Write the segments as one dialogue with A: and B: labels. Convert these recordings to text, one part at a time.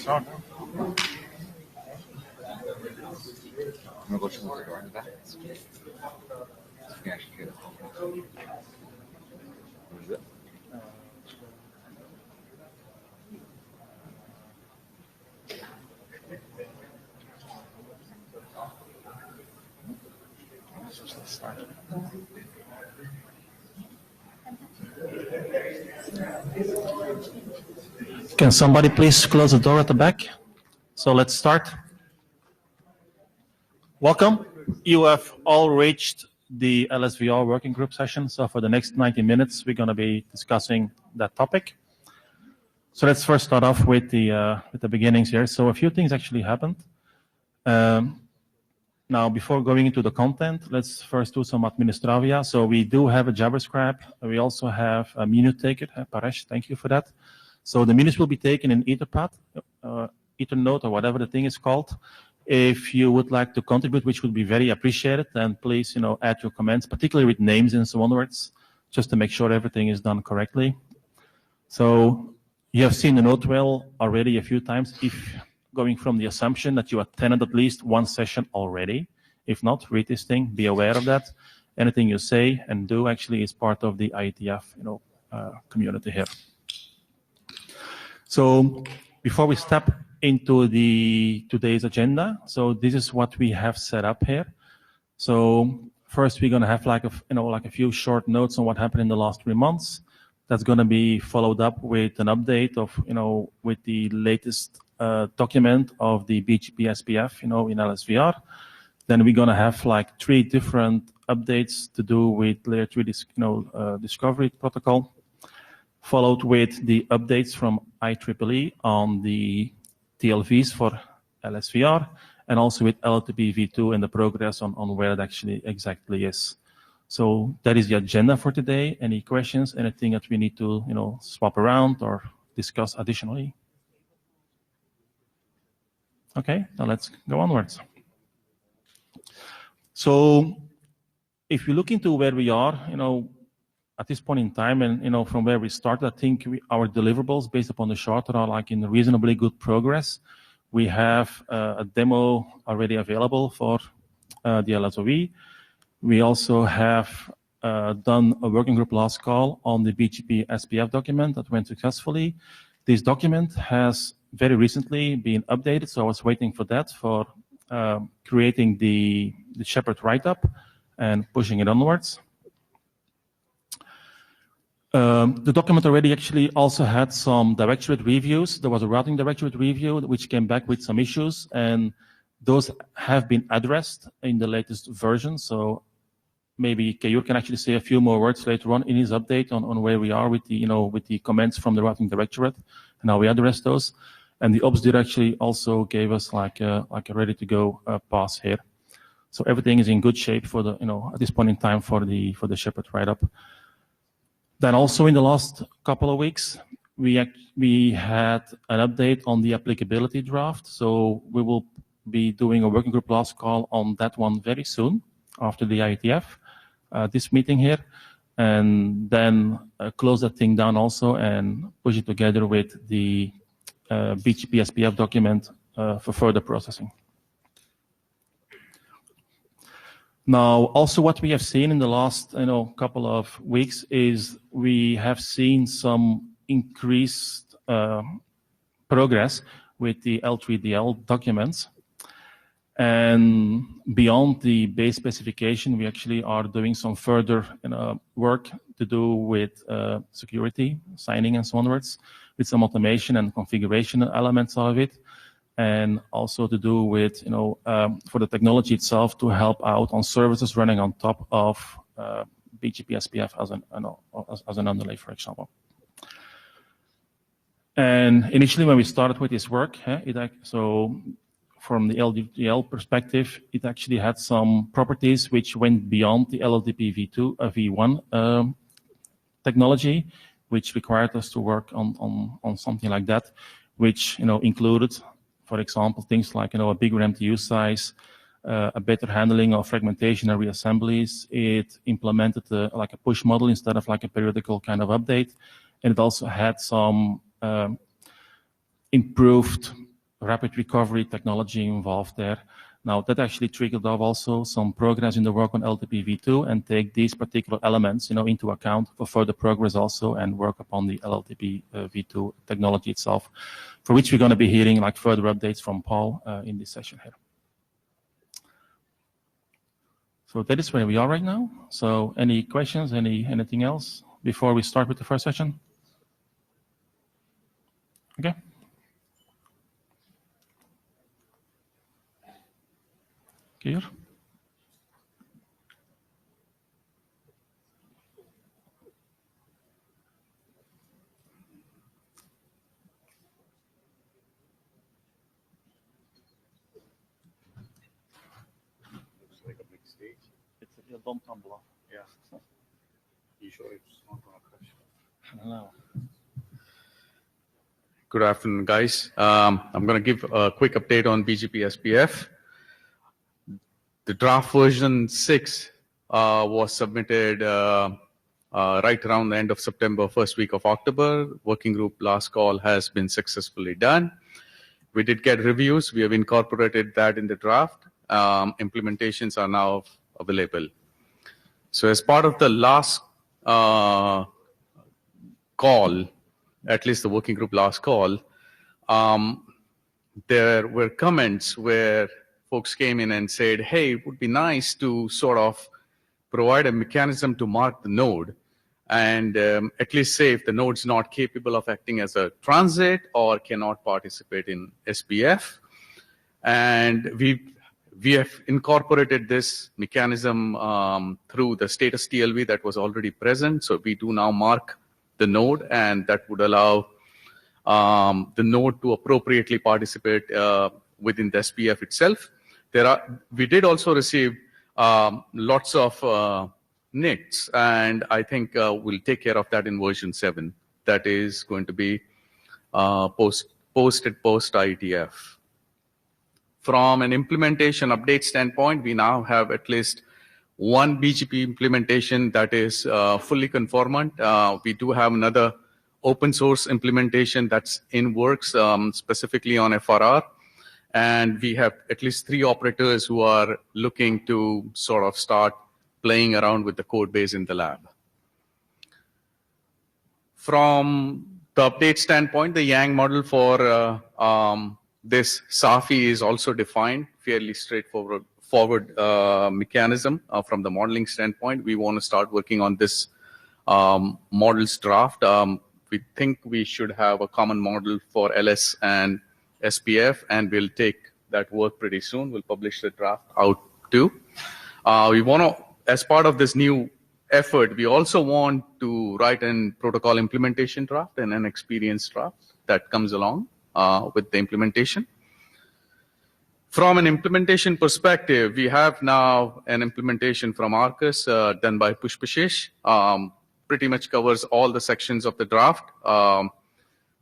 A: Start. I'm going to go to the door in the back. You can actually hear the What is it? Let's start.
B: Can somebody please close the door at the back? So let's start. Welcome. You have all reached the Lsvr working group session. So for the next 90 minutes, we're going to be discussing that topic. So let's first start off with the beginnings here. So a few things actually happened. Now, before going into the content, let's first do some administravia. So we do have a JavaScript. We also have a minute taker. Paresh, thank you for that. So the minutes will be taken in Etherpad, Ethernote, or whatever the thing is called. If you would like to contribute, which would be very appreciated, then please, add your comments, particularly with names and so onwards, just to make sure everything is done correctly. So you have seen the note well already a few times. If going from the assumption that you attended at least one session already, if not, read this thing, be aware of that. Anything you say and do actually is part of the IETF, community here. So before we step into today's agenda, so this is what we have set up here. So first we're going to have like a few short notes on what happened in the last 3 months. That's going to be followed up with an update of with the latest document of the BGP SPF in Lsvr. Then we're going to have like 3 different updates to do with layer 3 discovery protocol, followed with the updates from IEEE on the TLVs for Lsvr, and also with LLTP v2 and the progress on where it actually exactly is. So that is the agenda for today. Any questions, anything that we need to swap around or discuss additionally? Okay, now let's go onwards. So if you look into where we are, at this point in time, and from where we started, I think our deliverables based upon the charter are like in reasonably good progress. We have a demo already available for the LSOE. We also have done a working group last call on the BGP SPF document that went successfully. This document has very recently been updated, so I was waiting for that for creating the Shepherd write-up and pushing it onwards. The document already actually also had some directorate reviews. There was a routing directorate review which came back with some issues, and those have been addressed in the latest version. So maybe Keyur can actually say a few more words later on in his update on where we are with the with the comments from the routing directorate and how we address those. And the ops dir actually also gave us like a ready to go pass here. So everything is in good shape for the at this point in time for the Shepherd write-up. Then also in the last couple of weeks, we had an update on the applicability draft. So we will be doing a working group last call on that one very soon after the IETF, this meeting here, and then close that thing down also and push it together with the BGP SPF document for further processing. Now, also what we have seen in the last couple of weeks is we have seen some increased progress with the L3DL documents. And beyond the base specification, we actually are doing some further work to do with security, signing and so onwards, with some automation and configuration elements of it, and also to do with, for the technology itself to help out on services running on top of BGP SPF as an underlay, for example. And initially, when we started with this work, so from the LDPL perspective, it actually had some properties which went beyond the LLDP v1 technology, which required us to work on something like that, which included, for example, things like a bigger MTU size, a better handling of fragmentation and reassemblies. It implemented like a push model instead of like a periodical kind of update, and it also had some improved rapid recovery technology involved there. Now that actually triggered off also some progress in the work on LTP v2 and take these particular elements, into account for further progress also and work upon the LLTP v2 technology itself, for which we're going to be hearing like further updates from Paul in this session here. So that is where we are right now. So any questions, anything else before we start with the first session? Okay. Here.
C: Looks like a big stage.
B: It's a dumb tumbler.
C: Yeah. You sure it's not going to crash?
B: I don't know.
C: Good afternoon, guys. I'm going to give a quick update on BGP SPF. The draft version 6 was submitted right around the end of September, first week of October. Working group last call has been successfully done. We did get reviews. We have incorporated that in the draft. Implementations are now available. So as part of the last call, at least the working group last call, there were comments where folks came in and said, hey, it would be nice to sort of provide a mechanism to mark the node and at least say if the node's not capable of acting as a transit or cannot participate in SPF. And we have incorporated this mechanism through the status TLV that was already present. So we do now mark the node, and that would allow the node to appropriately participate within the SPF itself. We did also receive lots of NICs, and I think we'll take care of that in version 7. That is going to be posted post IETF. From an implementation update standpoint, we now have at least one BGP implementation that is fully conformant. We do have another open source implementation that's in works, specifically on FRR. And we have at least 3 operators who are looking to sort of start playing around with the code base in the lab. From the update standpoint, the Yang model for this SAFI is also defined, fairly straightforward mechanism from the modeling standpoint. We want to start working on this models draft. We think we should have a common model for LS and SPF, and we'll take that work pretty soon. We'll publish the draft out too. We want to, as part of this new effort, we also want to write an protocol implementation draft and an experience draft that comes along with the implementation. From an implementation perspective, we have now an implementation from Arcus done by Pushpashish. Pretty much covers all the sections of the draft.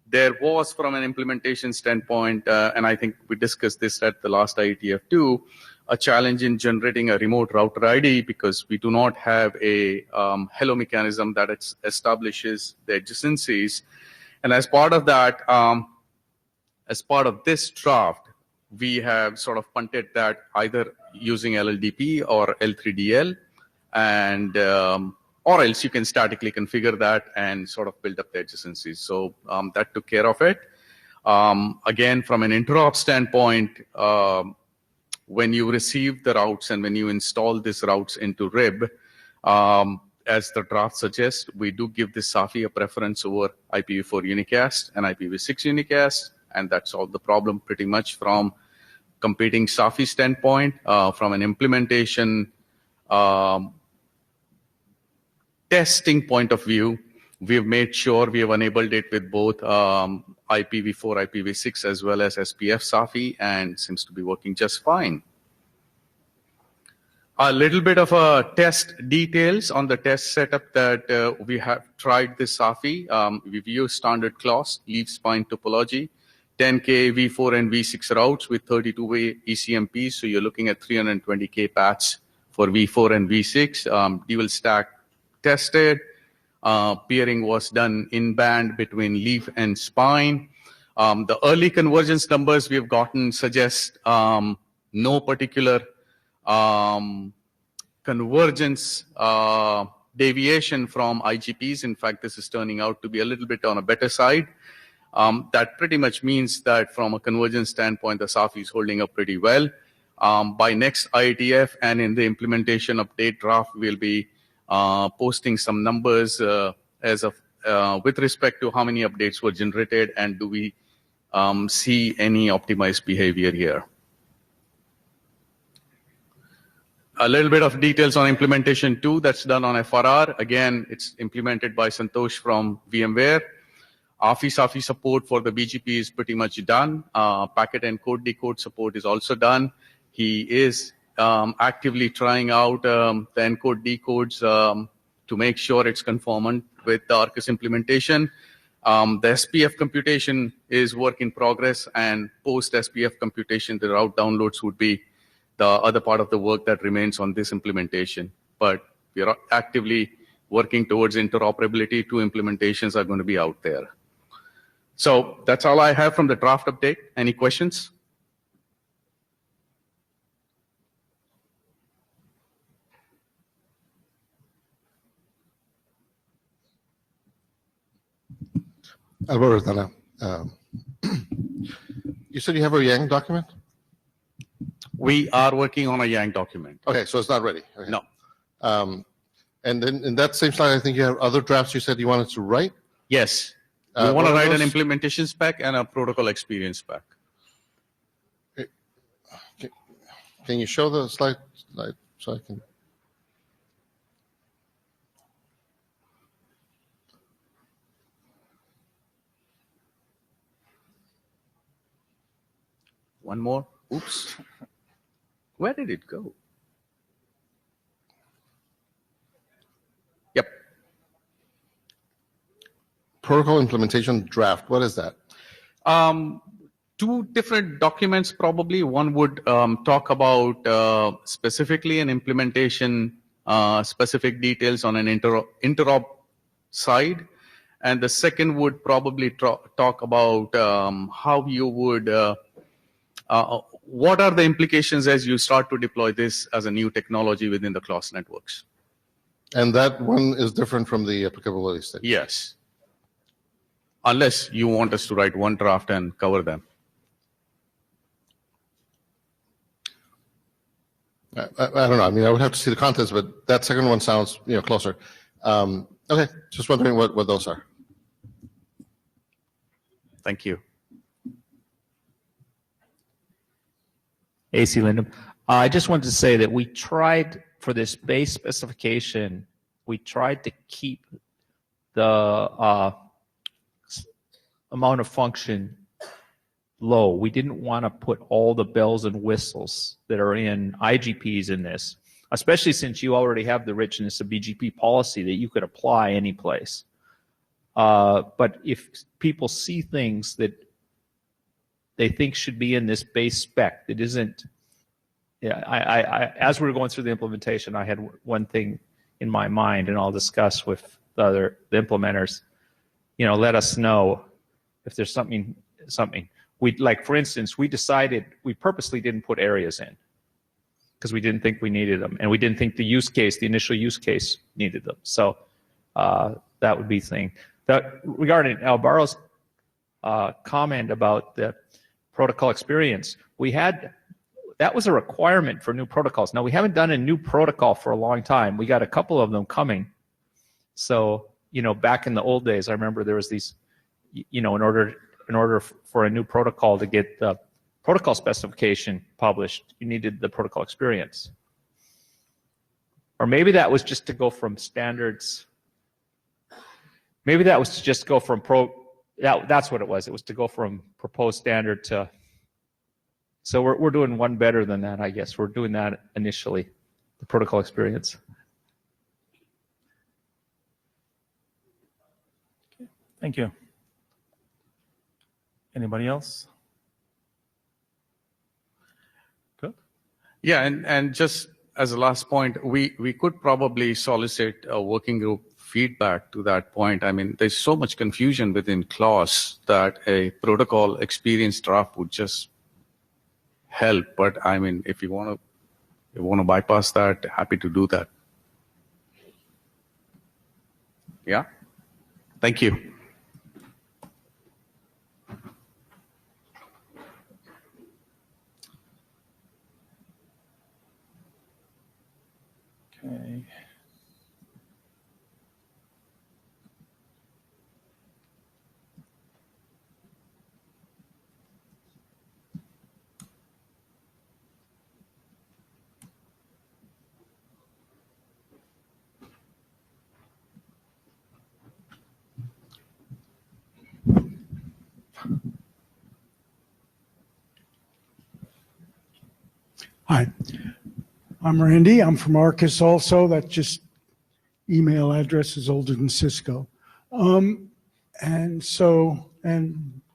C: There was, from an implementation standpoint, and I think we discussed this at the last IETF too, a challenge in generating a remote router ID because we do not have a hello mechanism that establishes the adjacencies. And as part of that, as part of this draft, we have sort of punted that either using LLDP or L3DL, and or else you can statically configure that and sort of build up the adjacencies. So that took care of it. Again, from an interop standpoint, when you receive the routes and when you install these routes into RIB, as the draft suggests, we do give this SAFI a preference over IPv4 unicast and IPv6 unicast, and that solved the problem pretty much from competing SAFI standpoint. From an implementation testing point of view, we have made sure we have enabled it with both IPv4, IPv6, as well as SPF SAFI, and seems to be working just fine. A little bit of test details on the test setup that we have tried this SAFI. We've used standard clause, leaf spine topology, 10K V4 and V6 routes with 32-way ECMPs. So you're looking at 320K paths for V4 and V6. Dual stack tested. Peering was done in band between leaf and spine. The early convergence numbers we have gotten suggest no particular convergence deviation from IGPs. In fact, this is turning out to be a little bit on a better side. That pretty much means that from a convergence standpoint, the SAFI is holding up pretty well. By next IETF and in the implementation update draft, we'll be posting some numbers with respect to how many updates were generated and do we see any optimized behavior here. A little bit of details on implementation 2 that's done on FRR. Again, it's implemented by Santosh from VMware. AFI-SAFI support for the BGP is pretty much done. Packet encode decode support is also done. He is actively trying out the encode decodes to make sure it's conformant with the ARCUS implementation. The SPF computation is work in progress, and post SPF computation, the route downloads would be the other part of the work that remains on this implementation. But we are actively working towards interoperability. 2 implementations are going to be out there. So that's all I have from the draft update. Any questions?
D: Alberto, you said you have a Yang document?
C: We are working on a Yang document.
D: Okay, so it's not ready. Okay.
C: No.
D: And then in that same slide, I think you have other drafts you said you wanted to write?
C: Yes. We want to
D: what are
C: write an
D: those?
C: implementation spec and a protocol experience spec.
D: Can you show the slide so I can?
C: One more. Oops. Where did it go? Yep.
D: Protocol implementation draft, what is that?
C: 2 different documents probably. One would talk about specifically an implementation, specific details on an interop side. And the second would probably talk about how you would, what are the implications as you start to deploy this as a new technology within the class networks?
D: And that one is different from the applicability statement?
C: Yes. Unless you want us to write one draft and cover them.
D: I don't know. I mean, I would have to see the contents, but that second one sounds, closer. Okay, just wondering what those are.
C: Thank you.
E: AC Lindum. I just wanted to say that we tried for this base specification, we tried to keep the amount of function low. We didn't want to put all the bells and whistles that are in IGPs in this, especially since you already have the richness of BGP policy that you could apply any place. But if people see things that they think should be in this base spec that isn't, as we were going through the implementation, I had one thing in my mind, and I'll discuss with the implementers. Let us know if there's something. Like, for instance, we decided we purposely didn't put areas in because we didn't think we needed them, and we didn't think the initial use case needed them. So that would be the thing. Regarding Alvaro's comment about the protocol experience, that was a requirement for new protocols. Now, we haven't done a new protocol for a long time. We got a couple of them coming. So, back in the old days, I remember there was these, in order for a new protocol to get the protocol specification published, you needed the protocol experience. Or maybe that was just to go from standards. Maybe that was to just go from that's what it was. It was to go from proposed standard to. So we're doing one better than that, I guess. We're doing that initially, the protocol experience.
B: Thank you. Anybody else? Good.
C: Yeah, and just as a last point, we could probably solicit a working group feedback to that point. I mean, there's so much confusion within clause that a protocol experience draft would just help. But I mean, if you want to bypass that, happy to do that. Yeah. Thank you.
B: Okay.
F: Hi, I'm Randy. I'm from Arcus also. That just email address is older than Cisco. And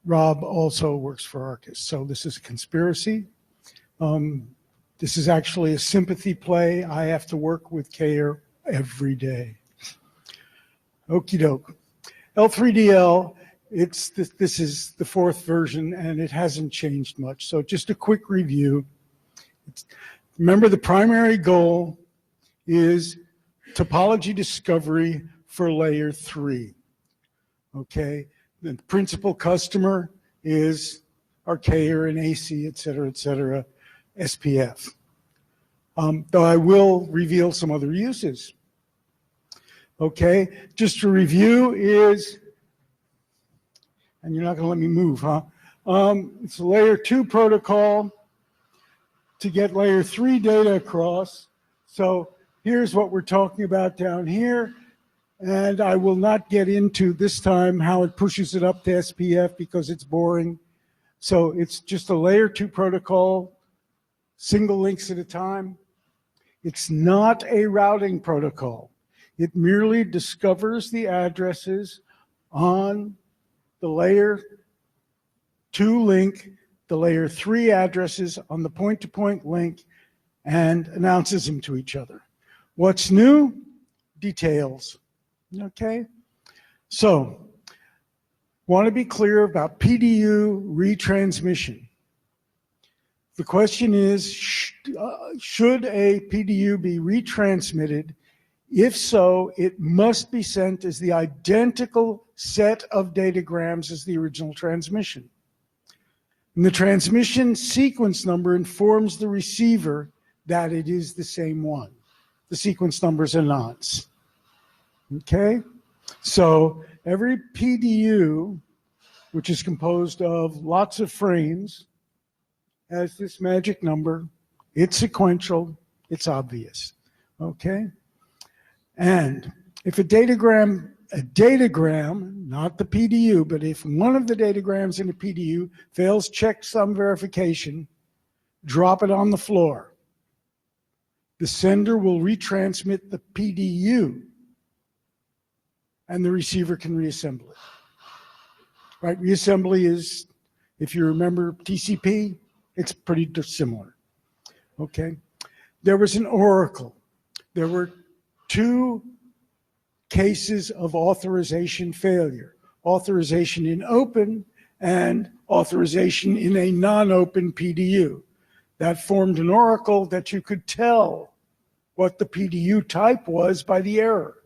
F: Rob also works for Arcus. So this is a conspiracy. This is actually a sympathy play. I have to work with Kayer every day. Okie doke. L3DL, this is the 4th version and it hasn't changed much. So just a quick review. Remember, the primary goal is topology discovery for layer 3. Okay, the principal customer is our Kayer and AC, et cetera, SPF. Though I will reveal some other uses. Okay, just to review is, and you're not going to let me move, huh? It's a layer 2 protocol to get layer 3 data across. So here's what we're talking about down here. And I will not get into this time how it pushes it up to SPF because it's boring. So it's just a layer 2 protocol, single links at a time. It's not a routing protocol. It merely discovers the addresses on the layer 2 link, the layer 3 addresses on the point-to-point link, and announces them to each other. What's new? Details. Okay? So, want to be clear about PDU retransmission. The question is, should a PDU be retransmitted? If so, it must be sent as the identical set of datagrams as the original transmission. And the transmission sequence number informs the receiver that it is the same one. The sequence numbers are nonce. Okay? So every PDU, which is composed of lots of frames, has this magic number. It's sequential. It's obvious. Okay? And if a datagram, not the PDU, but if one of the datagrams in a PDU fails checksum verification, drop it on the floor. The sender will retransmit the PDU, and the receiver can reassemble it. Right? Reassembly is, if you remember TCP, it's pretty similar. Okay? There was an oracle. There were 2 cases of authorization failure. Authorization in open and authorization in a non-open PDU. That formed an oracle that you could tell what the PDU type was by the error.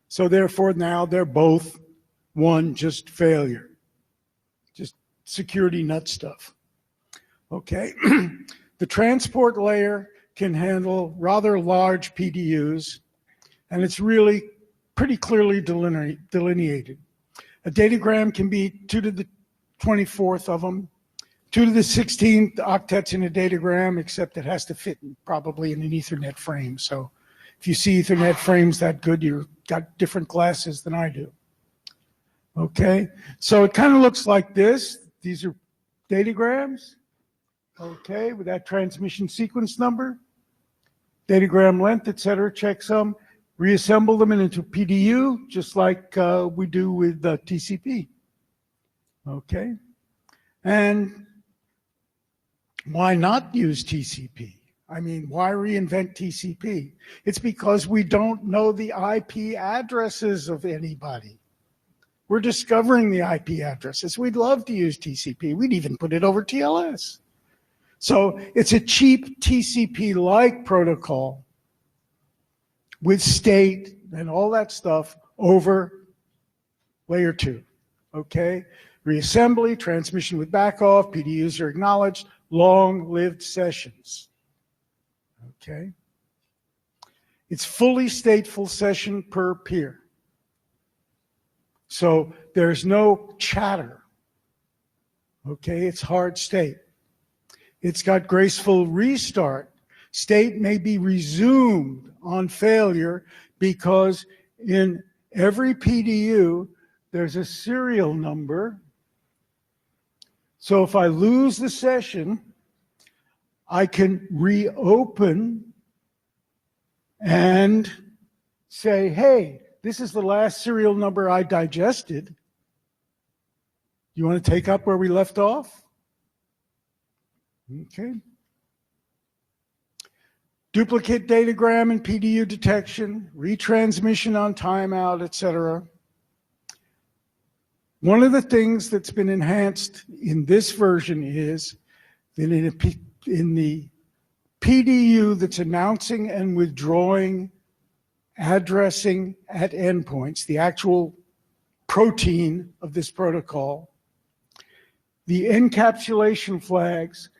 F: So therefore now they're both one, just failure. Just security nut stuff. Okay, The transport layer can handle rather large PDUs, and it's really pretty clearly delineated. A datagram can be 2 to the 24th of them, 2 to the 16th octets in a datagram, except it has to fit probably in an Ethernet frame. So if you see Ethernet frames that good, you've got different classes than I do. Okay, so it kind of looks like this. These are datagrams, okay, with that transmission sequence number, datagram length, etc. Checksum, reassemble them into PDU, just like we do with TCP. Okay, and why not use TCP? I mean, why reinvent TCP? It's because we don't know the IP addresses of anybody. We're discovering the IP addresses. We'd love to use TCP. We'd even put it over TLS. So it's a cheap TCP-like protocol with state and all that stuff over layer 2. Okay? Reassembly, transmission with backoff, PDUs are acknowledged, long-lived sessions. Okay? It's fully stateful session per peer. So there's no chatter. Okay, it's hard state. It's got graceful restart. State may be resumed on failure because in every PDU, there's a serial number. So if I lose the session, I can reopen and say, hey, this is the last serial number I digested. You want to take up where we left off? Okay. Duplicate datagram and PDU detection, retransmission on timeout, etc. One of the things that's been enhanced in this version is that in the PDU that's announcing and withdrawing addressing at endpoints, the actual protein of this protocol, the encapsulation flags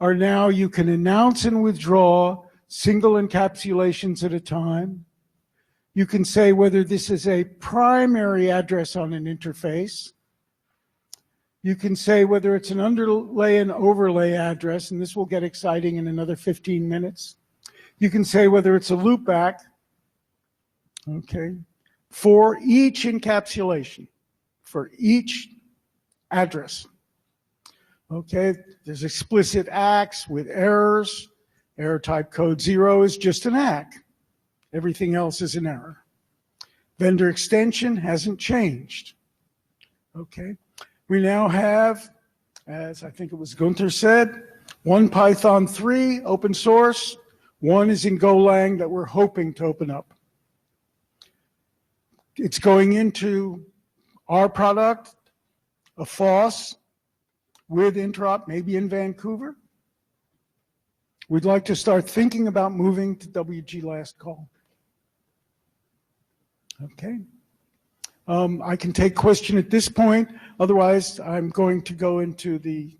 F: are now, you can announce and withdraw single encapsulations at a time. You can say whether this is a primary address on an interface. You can say whether it's an underlay and overlay address, and this will get exciting in another 15 minutes. You can say whether it's a loopback. Okay, for each encapsulation, for each address. Okay, there's explicit ACKs with errors. Error type code 0 is just an ACK. Everything else is an error. Vendor extension hasn't changed. Okay, we now have, as I think it was Gunther said, one Python 3 open source, one is in Golang that we're hoping to open up. It's going into our product, a FOSS with interop, maybe in Vancouver. We'd like to start thinking about moving to WG last call. Okay. I can take question at this point. Otherwise, I'm going to go into the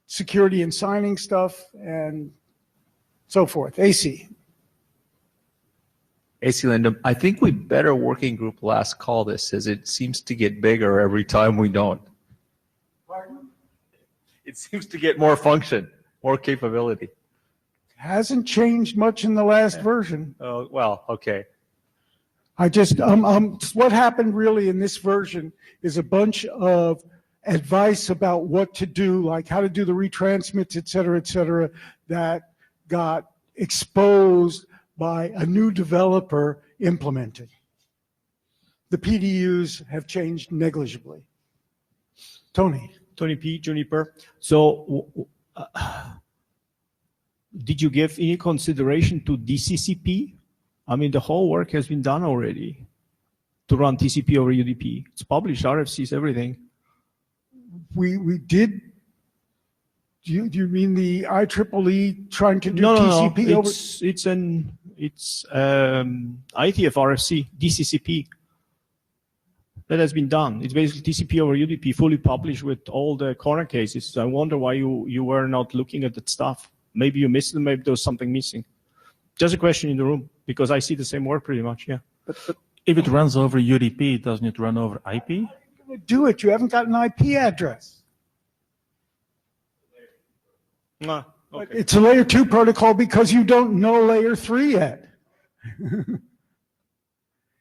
F: security and signing stuff and so forth. AC.
E: AC Linda, I think we better working group last call this, as it seems to get bigger every time we don't.
F: Pardon?
E: It seems to get more function, more capability.
F: Hasn't changed much in the last version.
E: Oh, well, okay.
F: I just, what happened really in this version is a bunch of advice about what to do, like how to do the retransmits, et cetera, that got exposed by a new developer implementing. The PDUs have changed negligibly. Tony.
G: Tony P. Juniper. So, did you give any consideration to DCCP? I mean, the whole work has been done already to run TCP over UDP. It's published, RFCs, everything.
F: We did. Do you mean the IEEE trying to do TCP
G: no.
F: over?
G: It's IETF RFC, DCCP. That has been done. It's basically TCP over UDP, fully published with all the corner cases. So I wonder why you were not looking at that stuff. maybe you missed them, maybe there was something missing. Just a question in the room, because I see the same work pretty much, yeah.
B: But if it runs over UDP, doesn't it run over IP?
F: Do it. You haven't got an IP address.
G: Okay.
F: But it's a layer 2 protocol because you don't know layer 3 yet.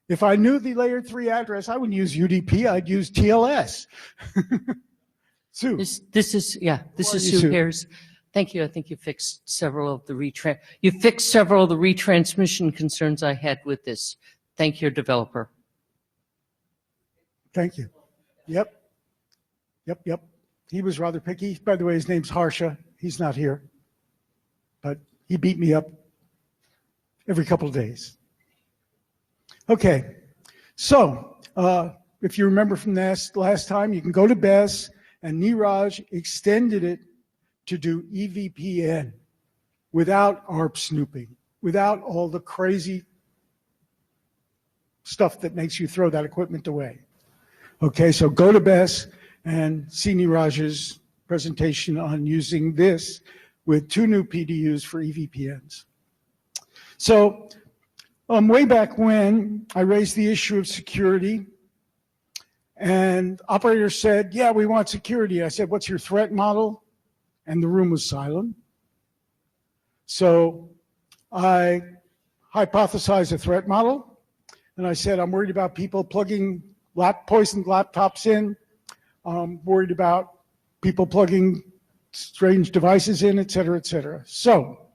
F: If I knew the layer 3 address, I wouldn't use UDP, I'd use TLS. Sue.
H: This is
F: Sue?
H: Sue Harris. Thank you. I think you fixed several of the retransmission concerns I had with this. Thank you, developer.
F: Thank you. Yep. He was rather picky. By the way, his name's Harsha. He's not here. But he beat me up every couple of days. Okay. So, if you remember from last time, you can go to BES, and Neeraj extended it to do EVPN without ARP snooping, without all the crazy stuff that makes you throw that equipment away. Okay, so go to BES and see Neeraj's presentation on using this with 2 new PDUs for EVPNs. So way back when, I raised the issue of security, and operators said, yeah, we want security. I said, what's your threat model? And the room was silent. So I hypothesized a threat model, and I said, I'm worried about people plugging poisoned laptops in. I'm worried about people plugging strange devices in, et cetera, et cetera. So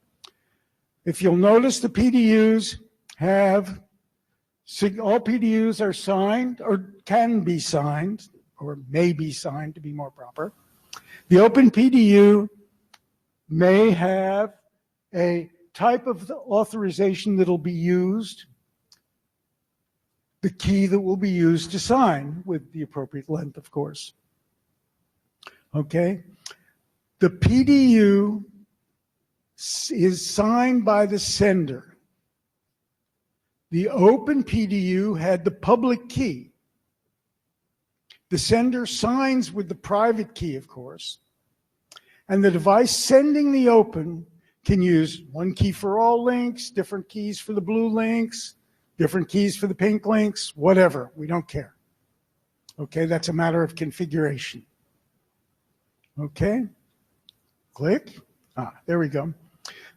F: if you'll notice, the PDUs have, all PDUs are signed, or can be signed, or may be signed to be more proper. The open PDU may have a type of authorization that'll be used, the key that will be used to sign with the appropriate length, of course. Okay? The PDU is signed by the sender. The open PDU had the public key. The sender signs with the private key, of course. And the device sending the open can use one key for all links, different keys for the blue links, different keys for the pink links, whatever. We don't care. Okay, that's a matter of configuration. Okay, click. There we go.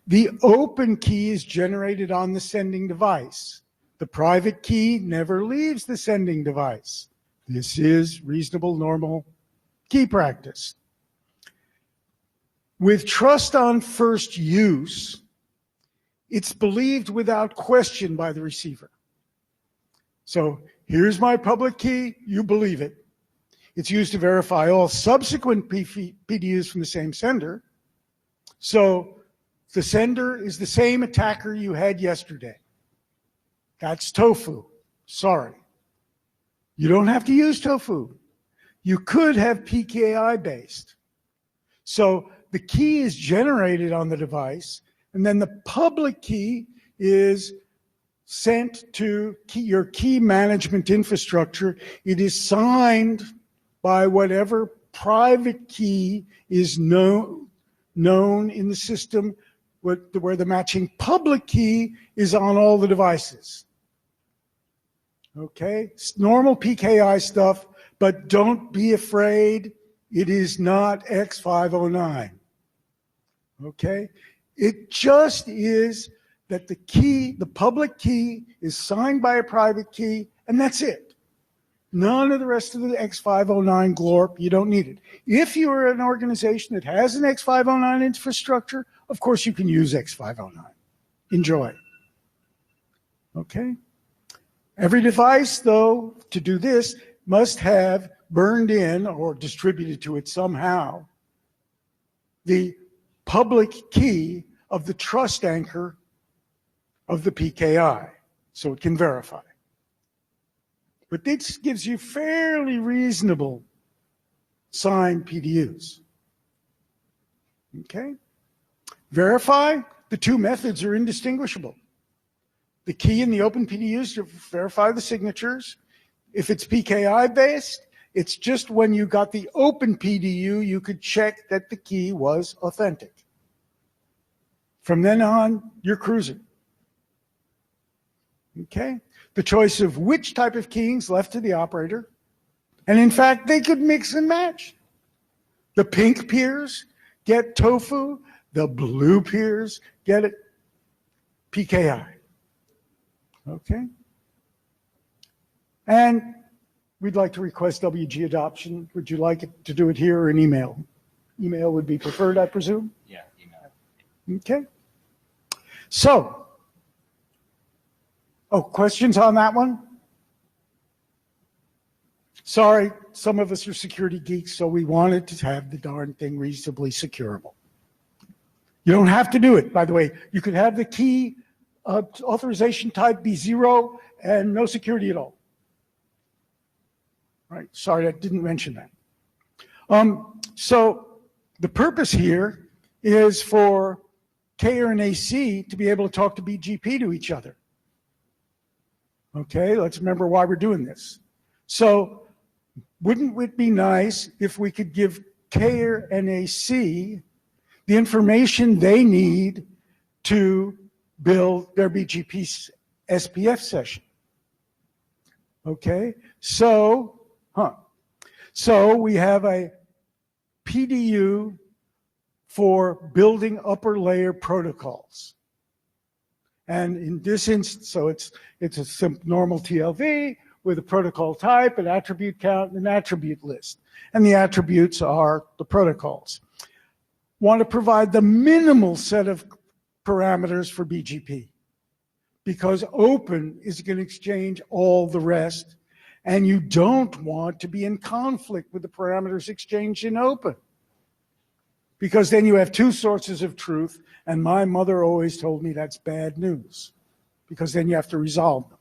F: The open key is generated on the sending device. The private key never leaves the sending device. This is reasonable, normal key practice. With trust on first use, it's believed without question by the receiver. So here's my public key, you believe it. It's used to verify all subsequent PDUs from the same sender. So the sender is the same attacker you had yesterday. That's tofu. Sorry. You don't have to use tofu. You could have PKI based. So the key is generated on the device, and then the public key is sent to your key management infrastructure. It is signed by whatever private key is known in the system, where the matching public key is on all the devices. Okay, it's normal PKI stuff, but don't be afraid. It is not X509. Okay, it just is that the key, the public key, is signed by a private key, and that's it. None of the rest of the X509 glorp, you don't need it. If you are an organization that has an X509 infrastructure, of course you can use X509. Enjoy. Okay? Every device, though, to do this, must have burned in or distributed to it somehow the public key of the trust anchor of the PKI, so it can verify. But this gives you fairly reasonable signed PDUs. Okay? Verify, the two methods are indistinguishable. The key in the open PDUs to verify the signatures. If it's PKI based, it's just when you got the open PDU, you could check that the key was authentic. From then on, you're cruising. Okay? The choice of which type of keying is left to the operator. And in fact, they could mix and match. The pink peers get tofu, the blue peers get it PKI. Okay? And we'd like to request WG adoption. Would you like it to do it here or in email? Email would be preferred, I presume?
A: Yeah, email.
F: Okay. So, questions on that one? Sorry, some of us are security geeks, so we wanted to have the darn thing reasonably securable. You don't have to do it, by the way. You could have the key authorization type be 0 and no security at all. Right, sorry, I didn't mention that. So the purpose here is for K and AC to be able to talk to BGP to each other. Okay, let's remember why we're doing this. So wouldn't it be nice if we could give K and AC the information they need to build their BGP SPF session? Okay, so we have a PDU for building upper layer protocols. And in this instance, so it's a normal TLV with a protocol type, an attribute count, and an attribute list. And the attributes are the protocols. Want to provide the minimal set of parameters for BGP because open is going to exchange all the rest, and you don't want to be in conflict with the parameters exchanged in open because then you have two sources of truth, and my mother always told me that's bad news because then you have to resolve them.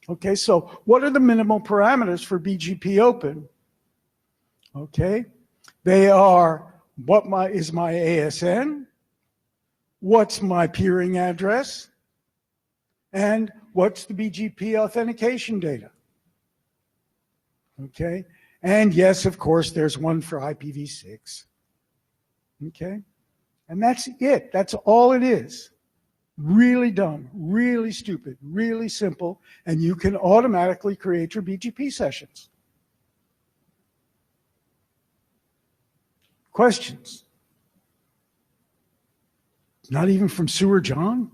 F: Okay, so what are the minimal parameters for BGP open? Okay, they are is my ASN, what's my peering address, and what's the BGP authentication data. Okay, and yes, of course, there's one for IPv6. Okay, and that's it. That's all it is. Really dumb, really stupid, really simple, and you can automatically create your BGP sessions. Questions? Not even from Sewer John?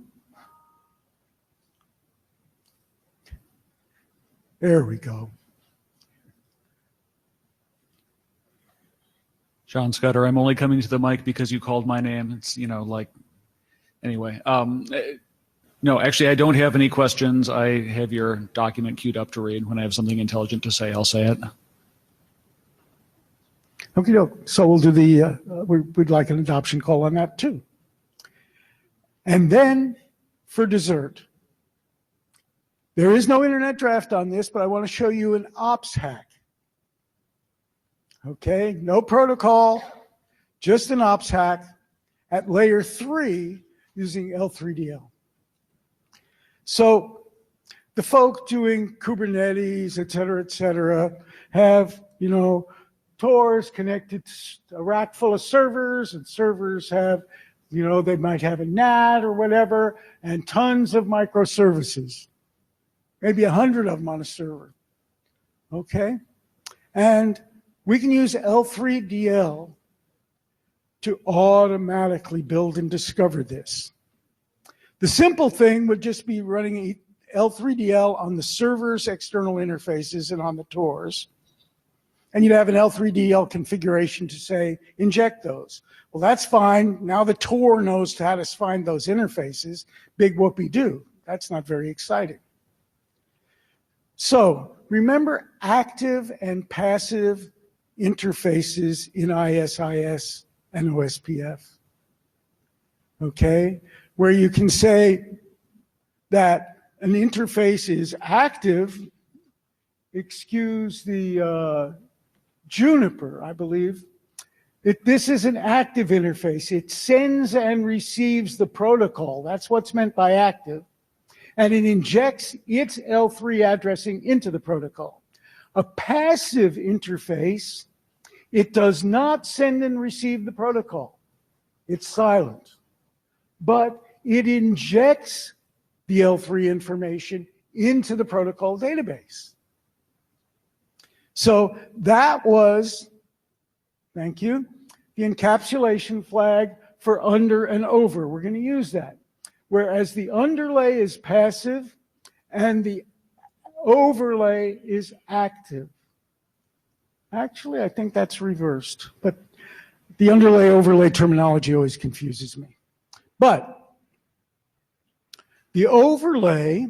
F: There we go.
I: John Scudder, I'm only coming to the mic because you called my name. It's, anyway. No, actually, I don't have any questions. I have your document queued up to read. When I have something intelligent to say, I'll say it.
F: Okay, so we'll do we'd like an adoption call on that too. And then for dessert, there is no internet draft on this, but I want to show you an ops hack. Okay, no protocol, just an ops hack at layer 3 using L3DL. So the folk doing Kubernetes, et cetera, have, TORs connected to a rack full of servers, and servers have, they might have a NAT or whatever, and tons of microservices, maybe 100 of them on a server. Okay, and we can use L3DL to automatically build and discover this. The simple thing would just be running L3DL on the server's external interfaces and on the TORs. And you'd have an L3DL configuration to say, inject those. Well, that's fine. Now the TOR knows how to find those interfaces. Big whoopee-doo. That's not very exciting. So remember active and passive interfaces in ISIS and OSPF. Okay? Where you can say that an interface is active, excuse the Juniper, I believe. This is an active interface. It sends and receives the protocol. That's what's meant by active. And it injects its L3 addressing into the protocol. A passive interface, it does not send and receive the protocol. It's silent. but it injects the L3 information into the protocol database. So that was, thank you, the encapsulation flag for under and over. We're going to use that. Whereas the underlay is passive and the overlay is active. Actually, I think that's reversed, but the underlay overlay terminology always confuses me. But the overlay,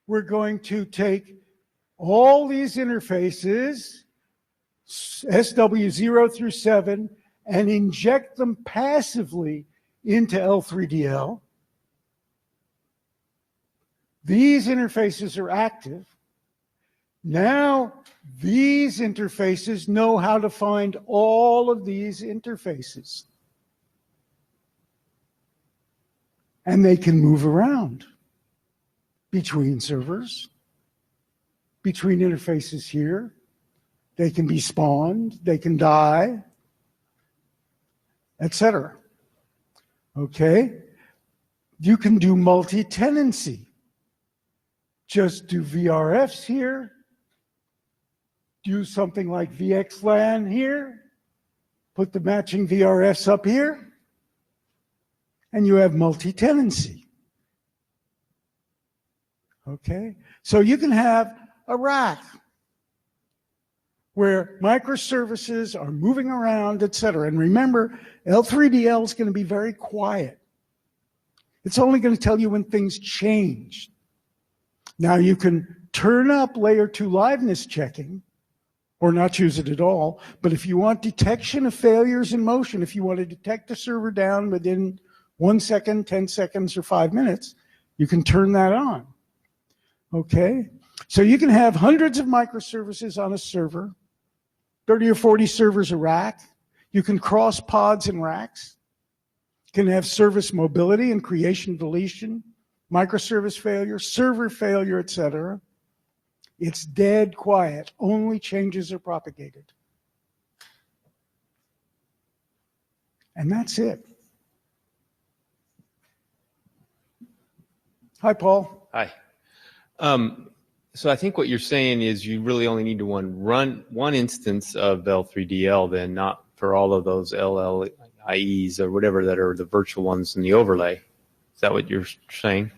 F: we're going to take all these interfaces, SW0 through 7, and inject them passively into L3DL. These interfaces are active. Now, these interfaces know how to find all of these interfaces. And they can move around between servers, between interfaces here. They can be spawned, they can die, etc. Okay? You can do multi-tenancy. Just do VRFs here, do something like VXLAN here, put the matching VRFs up here, and you have multi-tenancy. Okay? So you can have a rack where microservices are moving around, etc. And remember, L3DL is going to be very quiet. It's only going to tell you when things change. Now you can turn up layer 2 liveness checking or not use it at all, but if you want detection of failures in motion, if you want to detect a server down within 1 second, 10 seconds, or 5 minutes, you can turn that on. Okay? So you can have hundreds of microservices on a server, 30 or 40 servers a rack. You can cross pods and racks. You can have service mobility and creation, deletion, microservice failure, server failure, etc. It's dead quiet. Only changes are propagated. And that's it. Hi, Paul.
J: Hi. So I think what you're saying is you really only need to run one instance of L3DL, then, not for all of those LLIEs or whatever that are the virtual ones in the overlay. Is that what you're saying?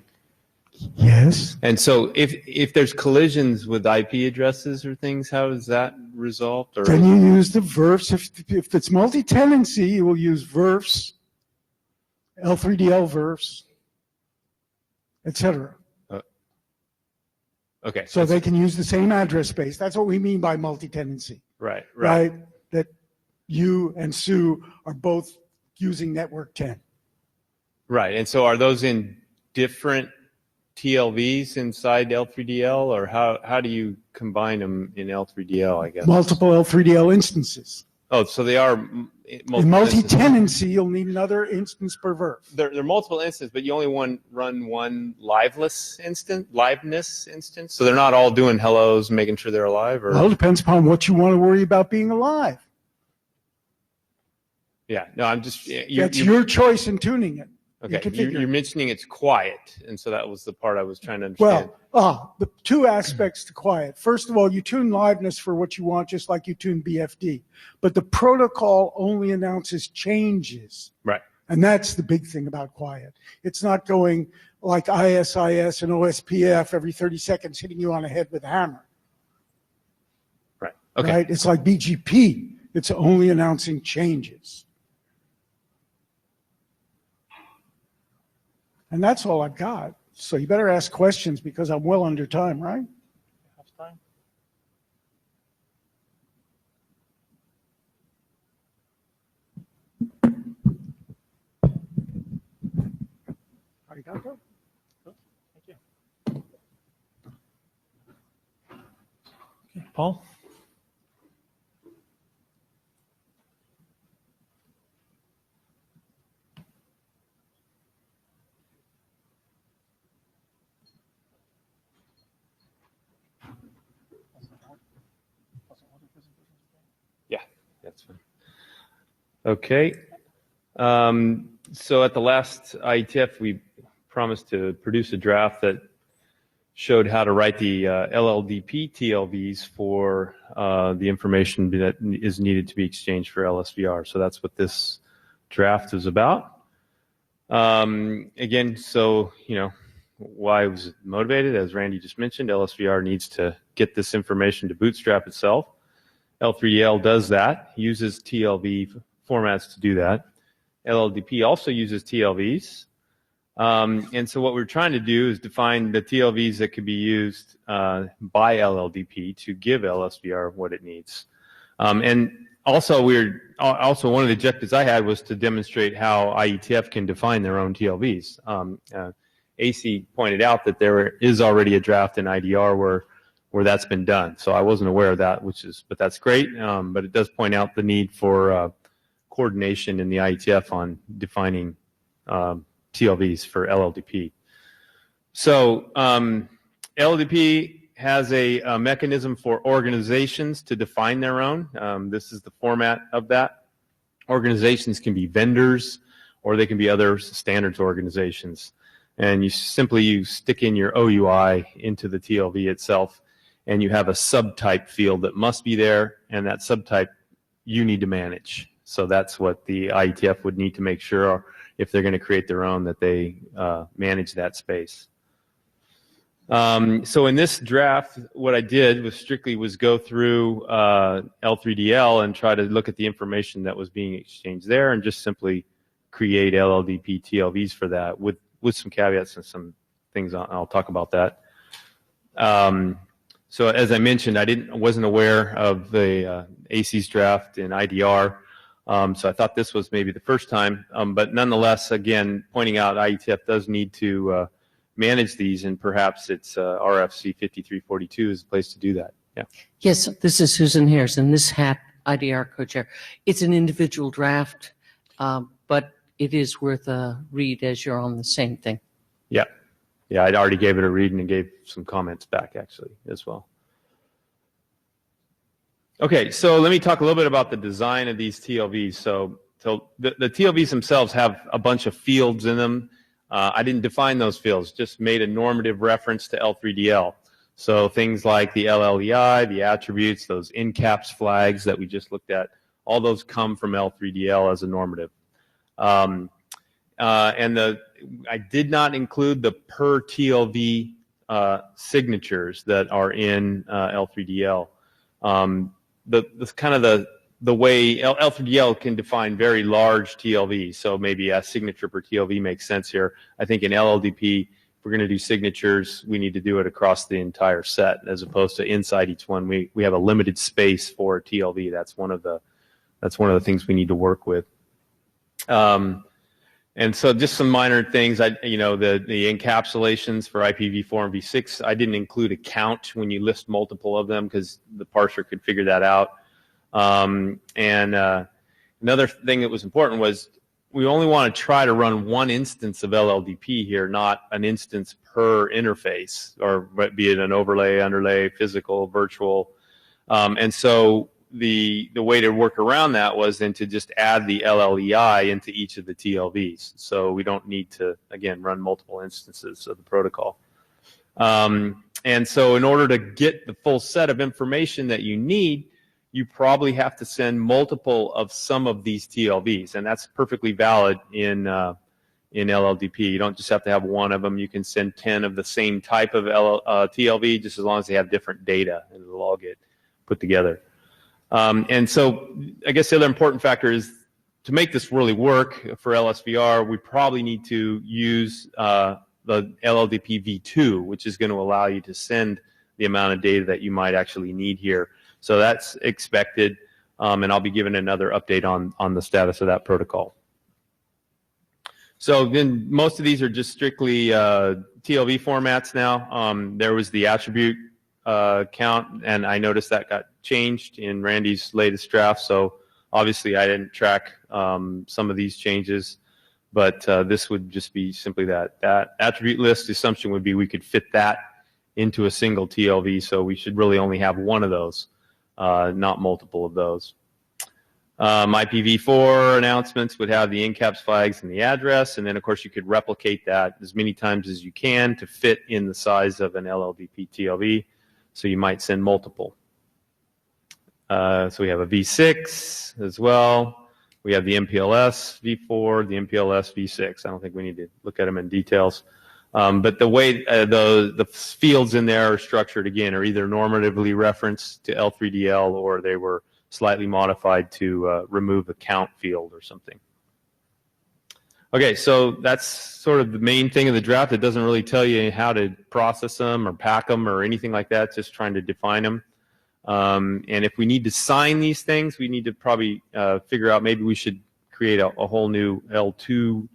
F: Yes.
J: And so if there's collisions with IP addresses or things, how is that resolved? Or
F: then you use the VRFs. If it's multi-tenancy, you will use VRFs, L3DL VRFs, etc.
J: Okay.
F: So they can use the same address space. That's what we mean by multi-tenancy.
J: Right.
F: That you and Sue are both using network 10.
J: Right. And so are those in different TLVs inside L3DL, or how do you combine them in L3DL, I guess?
F: Multiple L3DL instances.
J: Oh, so they are
F: In multi-tenancy, you'll need another instance per VRF.
J: They're multiple instances, but you only run one liveness instance. So they're not all doing hellos, making sure they're alive? Or?
F: Well, it depends upon what you want to worry about being alive.
J: Yeah, no, I'm just...
F: That's your choice in tuning it.
J: Okay, you're mentioning it's quiet, and so that was the part I was trying to understand.
F: Well, the two aspects to quiet. First of all, you tune liveness for what you want, just like you tune BFD. But the protocol only announces changes.
J: Right.
F: And that's the big thing about quiet. It's not going like ISIS and OSPF every 30 seconds hitting you on the head with a hammer.
J: Right. Okay.
F: Right? It's like BGP. It's only announcing changes. And that's all I've got. So you better ask questions because I'm well under time, right?
J: Time.
F: Arigato.
B: Thank you. Okay, Paul?
J: Yeah, that's fine. Okay. So at the last IETF, we promised to produce a draft that showed how to write the LLDP TLVs for the information that is needed to be exchanged for LSVR. So that's what this draft is about. Again, so, why was it motivated? As Randy just mentioned, LSVR needs to get this information to bootstrap itself. L3DL does that, uses TLV formats to do that. LLDP also uses TLVs. And so what we're trying to do is define the TLVs that could be used by LLDP to give LSVR what it needs. And also, one of the objectives I had was to demonstrate how IETF can define their own TLVs. AC pointed out that there is already a draft in IDR where that's been done. So I wasn't aware of that, but that's great. But it does point out the need for coordination in the IETF on defining TLVs for LLDP. So LLDP has a mechanism for organizations to define their own. This is the format of that. Organizations can be vendors, or they can be other standards organizations. And you stick in your OUI into the TLV itself, and you have a subtype field that must be there, and that subtype you need to manage. So that's what the IETF would need to make sure, if they're going to create their own, that they manage that space. So in this draft, what I did was go through L3DL and try to look at the information that was being exchanged there, and just simply create LLDP TLVs for that with some caveats and some things. I'll talk about that. So as I mentioned, I wasn't aware of the AC's draft in IDR. So I thought this was maybe the first time, but nonetheless, again, pointing out IETF does need to manage these, and perhaps it's RFC 5342 is the place to do that. Yeah.
H: Yes, this is Susan Harrison, this hat, IDR co-chair. It's an individual draft, but it is worth a read as you're on the same thing.
J: Yeah. Yeah, I'd already gave it a read and gave some comments back, actually, as well. Okay, so let me talk a little bit about the design of these TLVs. So the TLVs themselves have a bunch of fields in them. I didn't define those fields, just made a normative reference to L3DL. So things like the LLEI, the attributes, those in-caps flags that we just looked at, all those come from L3DL as a normative. I did not include the per TLV signatures that are in L3DL. The way L3DL can define very large TLVs, so maybe a signature per TLV makes sense here. I think in LLDP, if we're going to do signatures, we need to do it across the entire set, as opposed to inside each one. We have a limited space for a TLV. That's one of the things we need to work with. And so just some minor things. The encapsulations for IPv4 and v6, I didn't include a count when you list multiple of them, because the parser could figure that out. Another thing that was important was we only want to try to run one instance of LLDP here, not an instance per interface, or be it an overlay, underlay, physical, virtual. And so the way to work around that was then to just add the LLEI into each of the TLVs. So we don't need to, again, run multiple instances of the protocol. And so in order to get the full set of information that you need, you probably have to send multiple of some of these TLVs, and that's perfectly valid in LLDP. You don't just have to have one of them. You can send 10 of the same type of TLV, just as long as they have different data, and it'll all get put together. And so I guess the other important factor is, to make this really work for LSVR, we probably need to use the LLDP v2, which is going to allow you to send the amount of data that you might actually need here. So that's expected, and I'll be giving another update on the status of that protocol. So then most of these are just strictly TLV formats now. There was the attribute count, and I noticed that got changed in Randy's latest draft, so obviously I didn't track some of these changes, but this would just be simply that attribute list. The assumption would be we could fit that into a single TLV, so we should really only have one of those, not multiple of those. IPv4 announcements would have the in-caps flags and the address, and then of course you could replicate that as many times as you can to fit in the size of an LLDP TLV, so you might send multiple. So we have a V6 as well. We have the MPLS V4, the MPLS V6. I don't think we need to look at them in details. But the way the fields in there are structured, again, are either normatively referenced to L3DL or they were slightly modified to remove a count field or something. Okay, so that's sort of the main thing of the draft. It doesn't really tell you how to process them or pack them or anything like that, just trying to define them. And if we need to sign these things, we need to probably figure out maybe we should create a whole new L2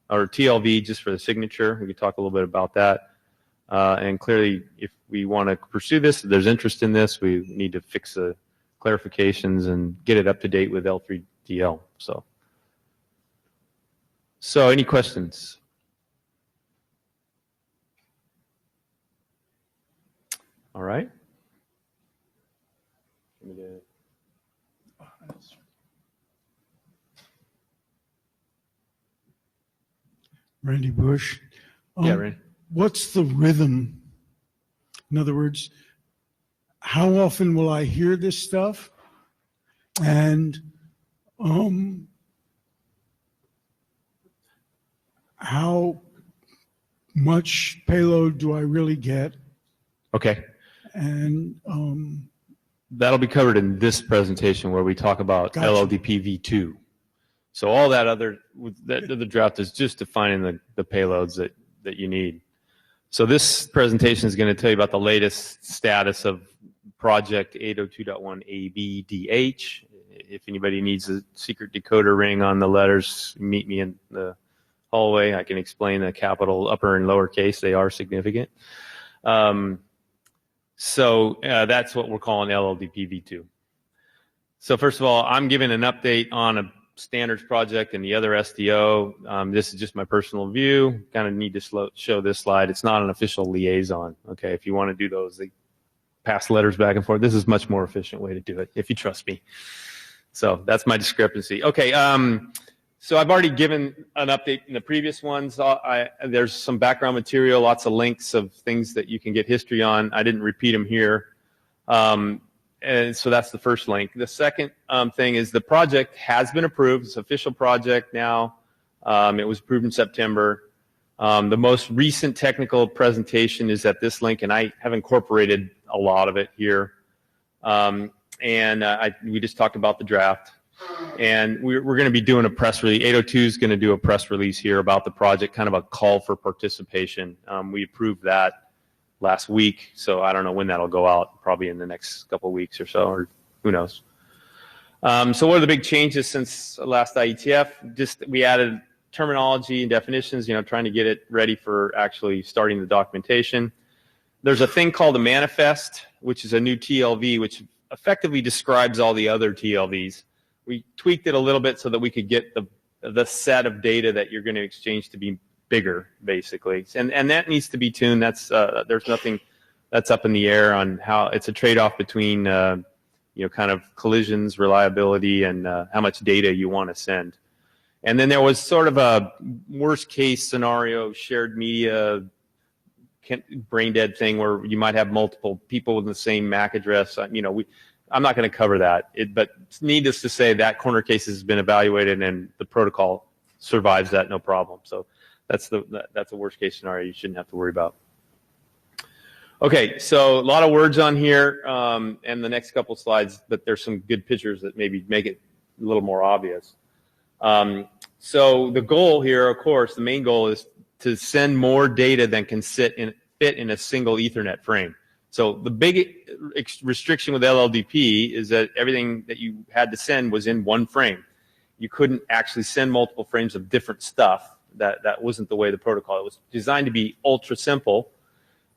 J: or TLV just for the signature. We could talk a little bit about that. And clearly, if we want to pursue this, if there's interest in this, we need to fix the clarifications and get it up to date with L3DL. So any questions? All right.
F: Randy Bush.
J: Yeah, Randy.
F: What's the rhythm? In other words, how often will I hear this stuff? And how much payload do I really get?
J: Okay.
F: And
J: that'll be covered in this presentation where we talk about
F: Gotcha.
J: LLDP v2. So all that other the draft is just defining the payloads that you need. So this presentation is going to tell you about the latest status of project 802.1 ABDH. If anybody needs a secret decoder ring on the letters, meet me in the hallway. I can explain the capital upper and lower case. They are significant. So that's what we're calling LLDP v2. So first of all, I'm giving an update on a standards project and the other SDO. This is just my personal view. Kind of need to show this slide. It's not an official liaison. Okay, if you want to do those, they pass letters back and forth. This is a much more efficient way to do it, if you trust me. So that's my discrepancy. Okay, so I've already given an update in the previous ones. There's some background material, lots of links of things that you can get history on. I didn't repeat them here. And so that's the first link. The second thing is the project has been approved. It's an official project now. It was approved in September. The most recent technical presentation is at this link, and I have incorporated a lot of it here. We just talked about the draft. And we're going to be doing a press release. 802 is going to do a press release here about the project, kind of a call for participation. We approved that last week, so I don't know when that'll go out, probably in the next couple of weeks or so, or who knows. So what are the big changes since last IETF? Just we added terminology and definitions, trying to get it ready for actually starting the documentation. There's a thing called a manifest, which is a new TLV, which effectively describes all the other TLVs. We tweaked it a little bit so that we could get the set of data that you're going to exchange to be bigger, basically, and that needs to be tuned. That's there's nothing that's up in the air on how it's a trade-off between kind of collisions, reliability, and how much data you want to send. And then there was sort of a worst-case scenario, shared media, brain dead thing where you might have multiple people with the same MAC address. I'm not going to cover that, but needless to say, that corner case has been evaluated and the protocol survives that no problem. So that's a worst case scenario you shouldn't have to worry about. Okay, so a lot of words on here and the next couple slides, but there's some good pictures that maybe make it a little more obvious. So the goal here, of course, the main goal is to send more data than can fit in a single Ethernet frame. So the big restriction with LLDP is that everything that you had to send was in one frame. You couldn't actually send multiple frames of different stuff. That wasn't the way the protocol. It was designed to be ultra simple.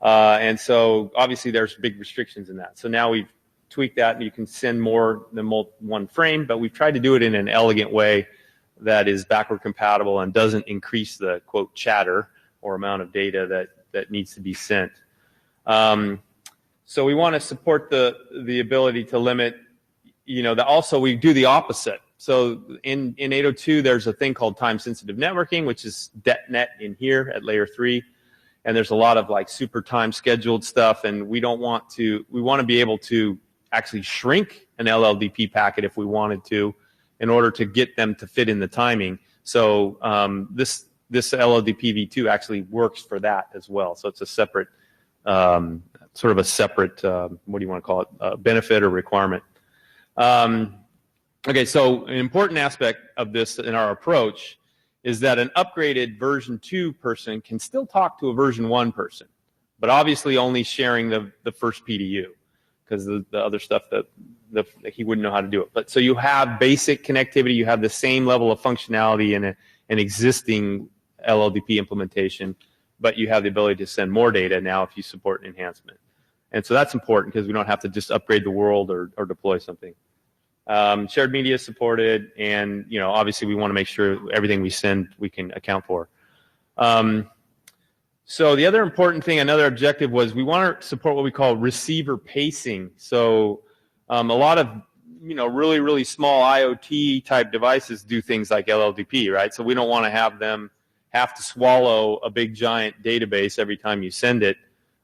J: And so obviously there's big restrictions in that. So now we've tweaked that and you can send more than one frame, but we've tried to do it in an elegant way that is backward compatible and doesn't increase the, quote, chatter or amount of data that needs to be sent. So we want to support the ability to limit, also we do the opposite. So in 802, there's a thing called time-sensitive networking, which is DetNet in here at layer 3. And there's a lot of like super time scheduled stuff, and we want to be able to actually shrink an LLDP packet if we wanted to in order to get them to fit in the timing. So this LLDP v2 actually works for that as well. So it's a separate, sort of a separate, what do you want to call it, benefit or requirement. Okay, so an important aspect of this in our approach is that an upgraded version 2 person can still talk to a version 1 person, but obviously only sharing the first PDU, because the other stuff that he wouldn't know how to do it. But so you have basic connectivity, you have the same level of functionality in an existing LLDP implementation, but you have the ability to send more data now if you support an enhancement. And so that's important because we don't have to just upgrade the world or deploy something. Shared media is supported, and obviously we want to make sure everything we send we can account for. So the other important thing, another objective, was we want to support what we call receiver pacing. So a lot of really, really small IoT type devices do things like LLDP, right? So we don't want to have them have to swallow a big giant database every time you send it.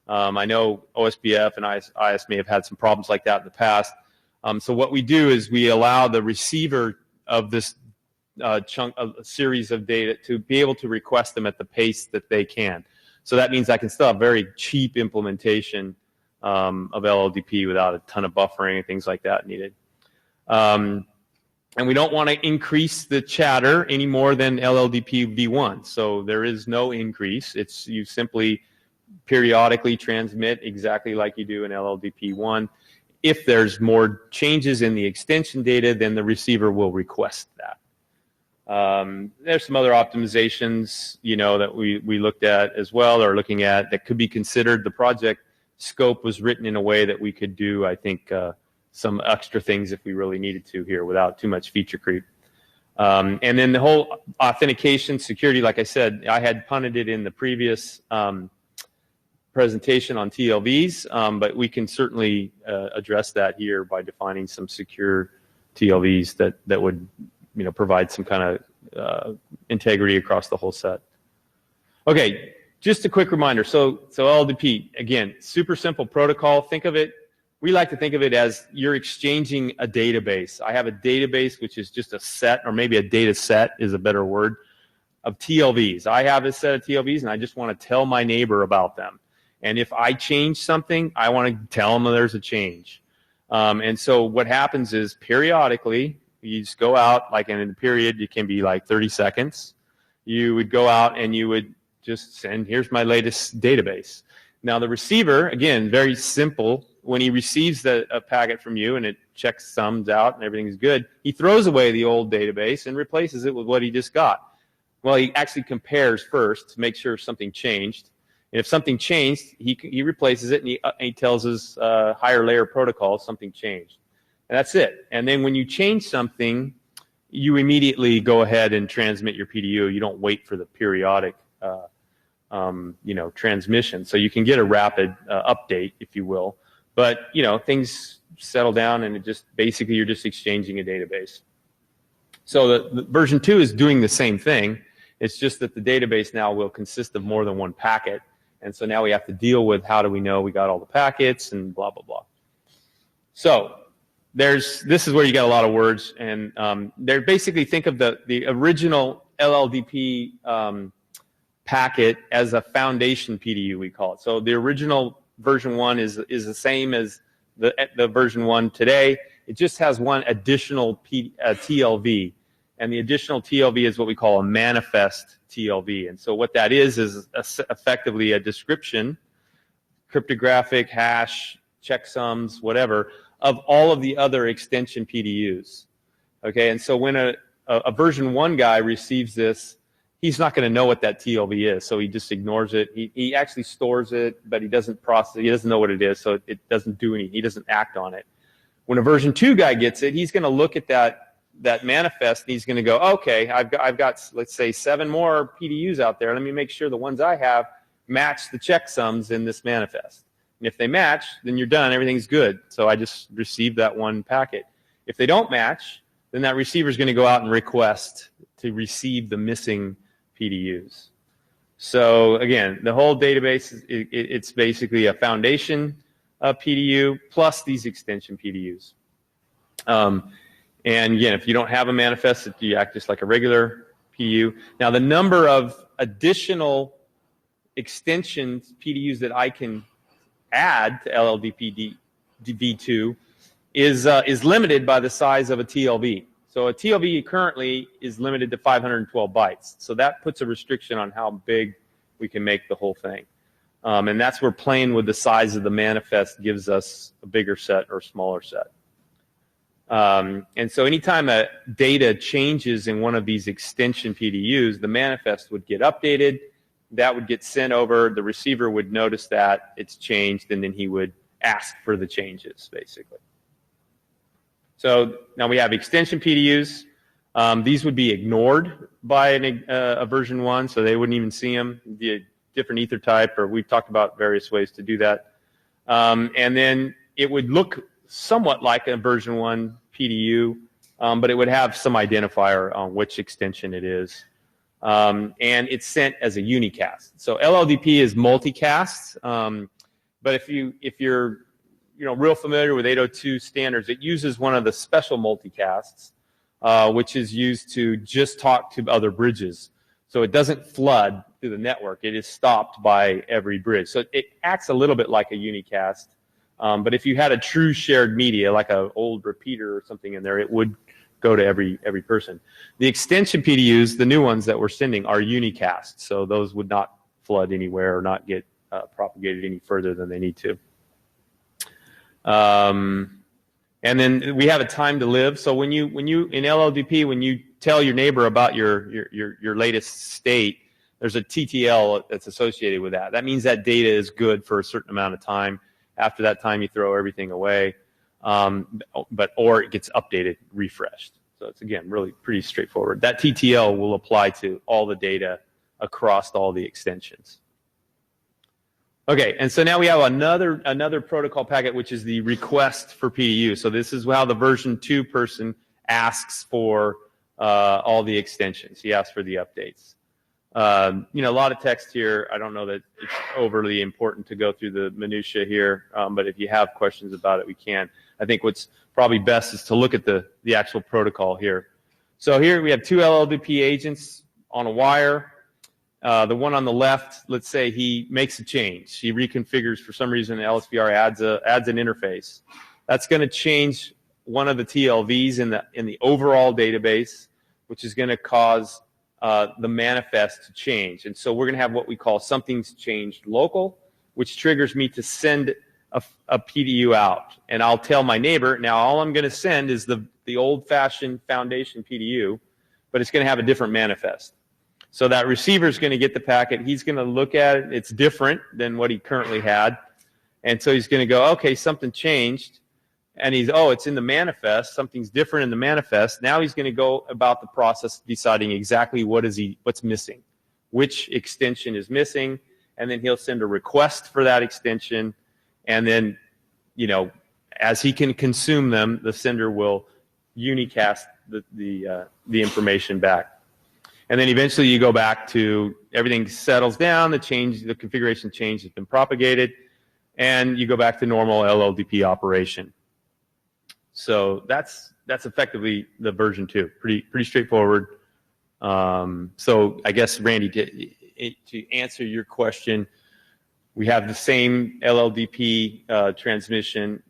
J: I know OSPF and IS may have had some problems like that in the past. So what we do is we allow the receiver of this chunk, a series of data, to be able to request them at the pace that they can. So that means I can still have very cheap implementation of LLDP without a ton of buffering and things like that needed. And we don't want to increase the chatter any more than LLDP v1. So there is no increase. It's you simply periodically transmit exactly like you do in LLDP 1. If there's more changes in the extension data, then the receiver will request that. There's some other optimizations, that we looked at as well, or looking at, that could be considered. The project scope was written in a way that we could do, I think, some extra things if we really needed to here without too much feature creep. And then the whole authentication security, like I said, I had punted it in the previous presentation on TLVs, but we can certainly address that here by defining some secure TLVs that would provide some kind of integrity across the whole set. Okay, just a quick reminder. So LLDP, again, super simple protocol. Think of it, we like to think of it as you're exchanging a database. I have a database which is just a set, or maybe a data set is a better word, of TLVs. I have a set of TLVs and I just want to tell my neighbor about them. And if I change something, I want to tell them there's a change. And so what happens is periodically, you just go out, like in a period, it can be like 30 seconds. You would go out and you would just send, here's my latest database. Now the receiver, again, very simple. When he receives a packet from you and it checks sums out and everything's good, he throws away the old database and replaces it with what he just got. Well, he actually compares first to make sure something changed. And if something changed, he replaces it, and he tells his higher layer protocol something changed. And that's it. And then when you change something, you immediately go ahead and transmit your PDU. You don't wait for the periodic transmission. So you can get a rapid update, if you will. But, things settle down, and it just basically you're just exchanging a database. So the version 2 is doing the same thing. It's just that the database now will consist of more than one packet. And so now we have to deal with how do we know we got all the packets and blah, blah, blah. So this is where you got a lot of words. And they're basically, think of the original LLDP packet as a foundation PDU, we call it. So the original version 1 is the same as the version 1 today. It just has one additional TLV. And the additional TLV is what we call a manifest TLV. And so what that is effectively a description, cryptographic, hash, checksums, whatever, of all of the other extension PDUs. Okay, and so when a version 1 guy receives this, he's not going to know what that TLV is, so he just ignores it. He actually stores it, but he doesn't process it. He doesn't know what it is, so it doesn't do anything. He doesn't act on it. When a version 2 guy gets it, he's going to look at that manifest, and he's going to go, okay, I've got, let's say, 7 more PDUs out there. Let me make sure the ones I have match the checksums in this manifest. And if they match, then you're done. Everything's good. So I just received that one packet. If they don't match, then that receiver is going to go out and request to receive the missing PDUs. So again, the whole database, it's basically a foundation PDU plus these extension PDUs. And again, if you don't have a manifest, you act just like a regular PDU. Now, the number of additional extensions, PDUs that I can add to LLDP v2 is limited by the size of a TLV. So a TLV currently is limited to 512 bytes. So that puts a restriction on how big we can make the whole thing. And that's where playing with the size of the manifest gives us a bigger set or smaller set. And so anytime data changes in one of these extension PDUs, the manifest would get updated. That would get sent over. The receiver would notice that it's changed, and then he would ask for the changes, basically. So now we have extension PDUs. These would be ignored by a version 1, so they wouldn't even see them. It'd be a different ether type, or we've talked about various ways to do that. And then it would look somewhat like a version 1 PDU, but it would have some identifier on which extension it is. And it's sent as a unicast. So LLDP is multicast, but if you're real familiar with 802 standards, it uses one of the special multicasts, which is used to just talk to other bridges. So it doesn't flood through the network. It is stopped by every bridge. So it acts a little bit like a unicast. But if you had a true shared media, like an old repeater or something in there, it would go to every person. The extension PDUs, the new ones that we're sending, are unicast. So those would not flood anywhere or not get propagated any further than they need to. And then we have a time to live. So when you in LLDP, when you tell your neighbor about your latest state, there's a TTL that's associated with that. That means that data is good for a certain amount of time. After that time, you throw everything away, or it gets updated, refreshed. So it's, again, really pretty straightforward. That TTL will apply to all the data across all the extensions. Okay, and so now we have another protocol packet, which is the request for PDU. So this is how the version 2 person asks for all the extensions. He asks for the updates. A lot of text here. I don't know that it's overly important to go through the minutia here, but if you have questions about it, we can. I think what's probably best is to look at the actual protocol here. So here we have 2 LLDP agents on a wire. The one on the left, let's say he makes a change. He reconfigures, for some reason, Lsvr adds an interface. That's going to change one of the TLVs in the overall database, which is going to cause the manifest to change. And so we're going to have what we call something's changed local, which triggers me to send a PDU out. And I'll tell my neighbor, now all I'm going to send is the old-fashioned foundation PDU, but it's going to have a different manifest. So that receiver is going to get the packet. He's going to look at it. It's different than what he currently had. And so he's going to go, okay, something changed. And it's in the manifest. Something's different in the manifest. Now he's going to go about the process deciding exactly what's missing, which extension is missing, and then he'll send a request for that extension. And then, as he can consume them, the sender will unicast the information back. And then eventually you go back to everything settles down, the configuration change has been propagated, and you go back to normal LLDP operation. So that's effectively the version 2. Pretty straightforward. So I guess, Randy, to answer your question, we have the same LLDP transmission.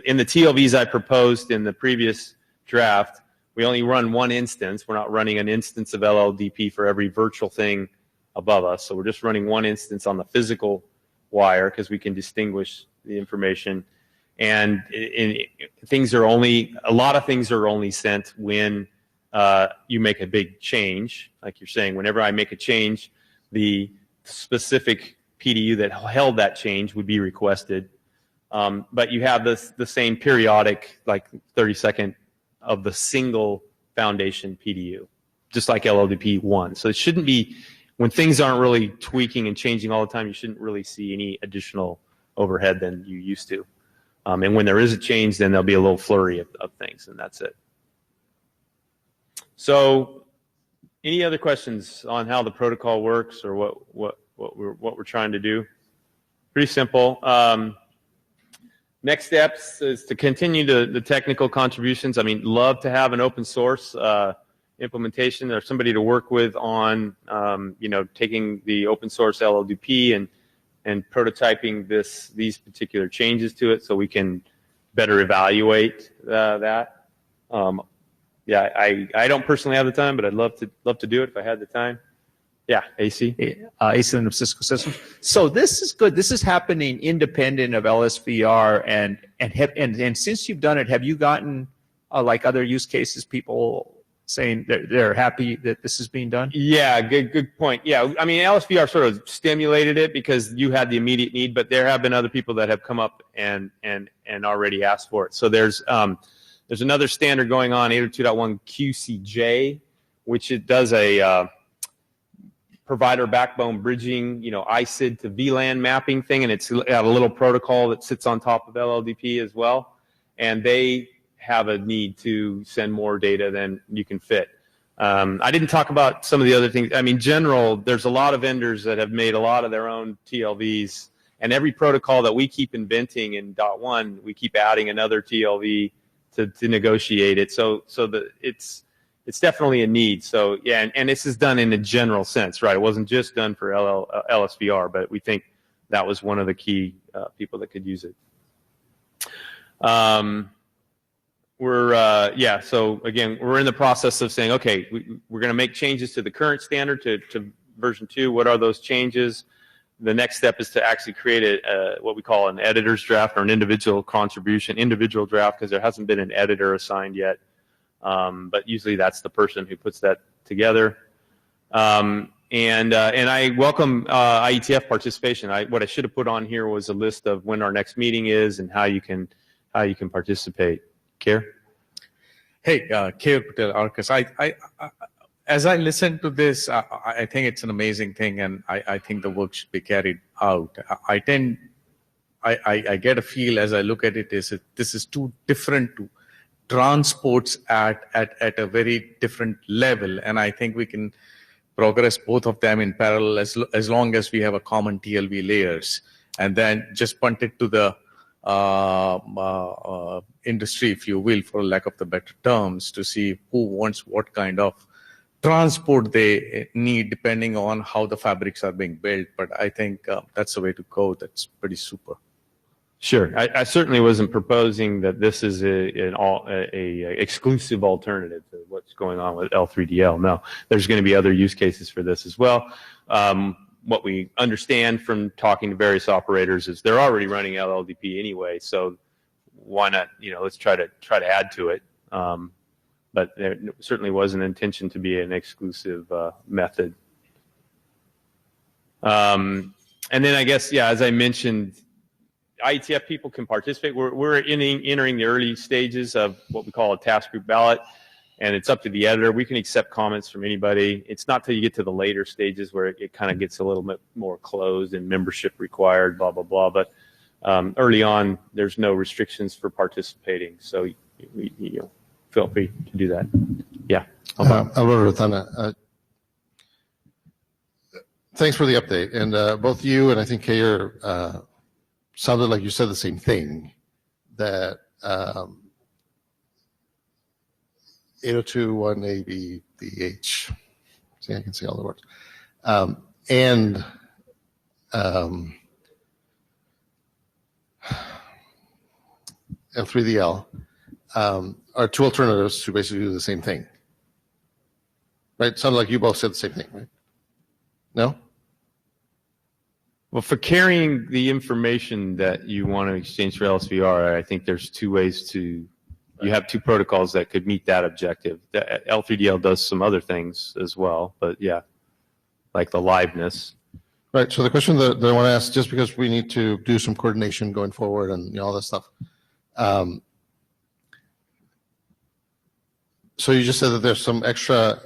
J: In the TLVs I proposed in the previous draft, we only run one instance. We're not running an instance of LLDP for every virtual thing above us. So we're just running one instance on the physical wire because we can distinguish the information. And a lot of things are only sent when you make a big change. Like you're saying, whenever I make a change, the specific PDU that held that change would be requested. But you have the same periodic, like 30-second of the single foundation PDU, just like LLDP 1. So it shouldn't be, when things aren't really tweaking and changing all the time, you shouldn't really see any additional overhead than you used to. And when there is a change, then there'll be a little flurry of things, and that's it. So, any other questions on how the protocol works or what we're trying to do? Pretty simple. Next steps is to continue the technical contributions. I mean, love to have an open source implementation or somebody to work with on, taking the open source LLDP and prototyping these particular changes to it so we can better evaluate that. I don't personally have the time, but I'd love to do it if I had the time. Yeah, AC.
E: AC of Cisco Systems. So this is good. This is happening independent of LSVR, and since you've done it, have you gotten like other use cases, people saying they're happy that this is being done?
J: Yeah, good point. Yeah, I mean LSVR sort of stimulated it because you had the immediate need, but there have been other people that have come up and already asked for it. So there's another standard going on, 802.1 QCJ, which it does a provider backbone bridging, ISID to VLAN mapping thing, and it's got a little protocol that sits on top of LLDP as well, and they have a need to send more data than you can fit. I didn't talk about some of the other things. I mean, general, there's a lot of vendors that have made a lot of their own TLVs, and every protocol that we keep inventing in .1, we keep adding another TLV to negotiate it. So it's definitely a need. So yeah, and this is done in a general sense, right? It wasn't just done for LSVR, but we think that was one of the key people that could use it. So again, we're in the process of saying, okay, we're going to make changes to the current standard to version 2. What are those changes? The next step is to actually create what we call an editor's draft or an individual draft, because there hasn't been an editor assigned yet. But usually that's the person who puts that together. And I welcome IETF participation. What I should have put on here was a list of when our next meeting is and how you can participate. Care?
K: Hey, Care Patel, Arcus. As I listen to this, I think it's an amazing thing, and I think the work should be carried out. I get a feel as I look at it this is too different to transports at a very different level, and I think we can progress both of them in parallel as long as we have a common TLV layers, and then just punt it to the industry, if you will, for lack of the better terms, to see who wants what kind of transport they need depending on how the fabrics are being built. But I think that's the way to go. That's pretty super.
J: Sure. I certainly wasn't proposing that this is an exclusive alternative to what's going on with L3DL. No, there's going to be other use cases for this as well. What we understand from talking to various operators is they're already running LLDP anyway, so why not? Let's try to add to it. But there certainly was an intention to be an exclusive method. And then I guess, yeah, as I mentioned, IETF people can participate. We're entering the early stages of what we call a task group ballot, and it's up to the editor. We can accept comments from anybody. It's not till you get to the later stages where it kind of gets a little bit more closed and membership required, blah, blah, blah. But early on, there's no restrictions for participating. So you feel free to do that. Yeah.
D: Alvaro Rotana, thanks for the update. And both you and I think Kayer sounded like you said the same thing, that 802.1a/b/h, see, I can say all the words, and L3DL are two alternatives to basically do the same thing. Right? It sounded like you both said the same thing, right? No?
J: Well, for carrying the information that you want to exchange for LSVR, I think there's two ways to, you have two protocols that could meet that objective. The L3DL does some other things as well, but yeah, like the liveness.
D: Right, so the question that I want to ask, just because we need to do some coordination going forward and all that stuff. So you just said that there's some extra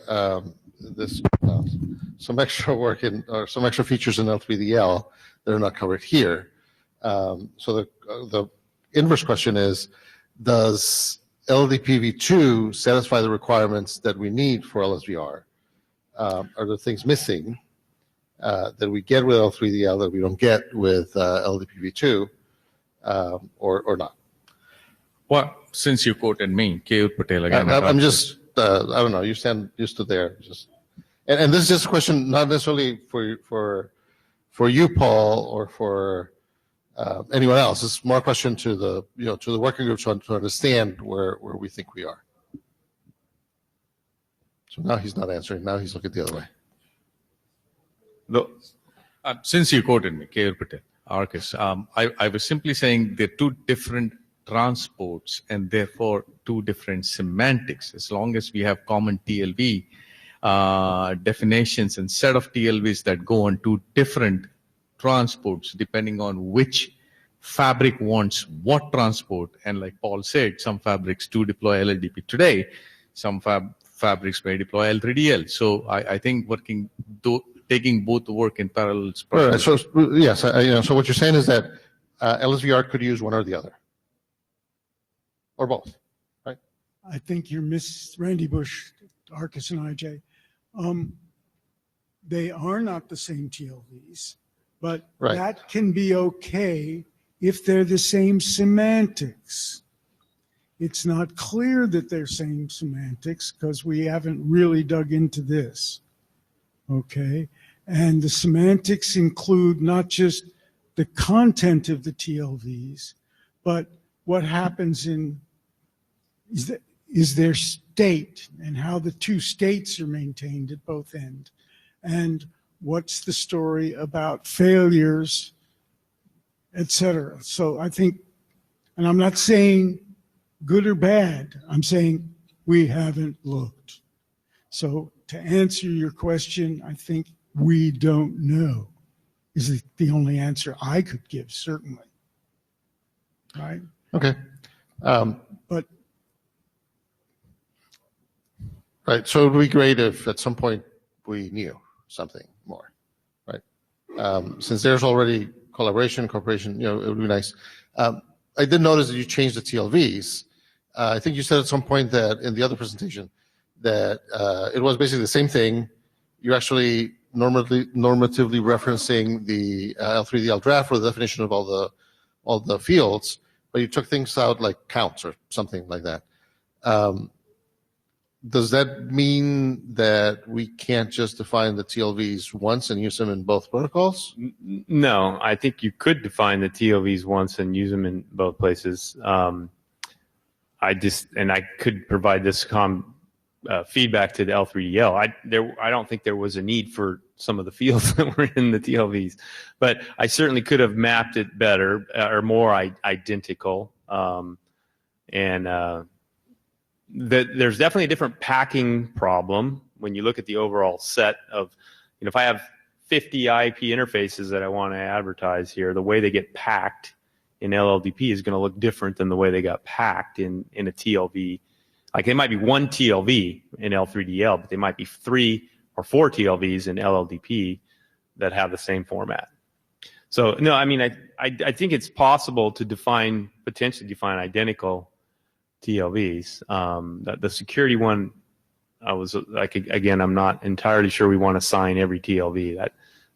D: some extra work in, or some extra features in L3DL that are not covered here. So the inverse question is, does LDPv2 satisfy the requirements that we need for LSVR? Are there things missing that we get with L3DL that we don't get with LDPv2 or not?
K: Well, since you quoted me, Keyur Patel again.
D: I'm just, I don't know, you stood there. And this is just a question not necessarily for you, Paul, or for anyone else. It's more a question to the working group to understand where we think we are. So now he's not answering. Now he's looking the other way.
K: Since you quoted me, Keyur Patel, Arcus, I was simply saying they're two different transports and therefore two different semantics. As long as we have common TLV definitions and set of TLVs that go on two different transports depending on which fabric wants what transport. And like Paul said, some fabrics do deploy LLDP today, some fabrics may deploy L3DL. So I think taking both to work in parallel.
D: Right. So yes, so what you're saying is that LSVR could use one or the other, or both, right?
F: I think you're Randy Bush, Arcus and IJ. They are not the same TLVs, but
D: Right.
F: that can be okay if they're the same semantics. It's not clear that they're same semantics because we haven't really dug into this, okay? And the semantics include not just the content of the TLVs, but what happens is their state and how the two states are maintained at both ends. And what's the story about failures, et cetera. So I think, and I'm not saying good or bad, I'm saying we haven't looked. So to answer your question, I think we don't know is the only answer I could give, certainly. Right?
D: Okay.
F: But
D: Right. So it would be great if at some point we knew something more, right? Since there's already collaboration, cooperation, it would be nice. I did notice that you changed the TLVs. I think you said at some point that in the other presentation that it was basically the same thing. You're actually normatively referencing the L3DL draft for the definition of all the fields, but you took things out like counts or something like that. Does that mean that we can't just define the TLVs once and use them in both protocols?
J: No, I think you could define the TLVs once and use them in both places. I could provide this feedback to the L3DL. I don't think there was a need for some of the fields that were in the TLVs, but I certainly could have mapped it better or more identical. There's definitely a different packing problem when you look at the overall set of, if I have 50 IP interfaces that I want to advertise here, the way they get packed in LLDP is going to look different than the way they got packed in a TLV. Like it might be one TLV in L3DL, but they might be 3 or 4 TLVs in LLDP that have the same format. So no, I mean, I think it's possible to potentially define identical TLVs. The security one, I'm not entirely sure we want to sign every TLV.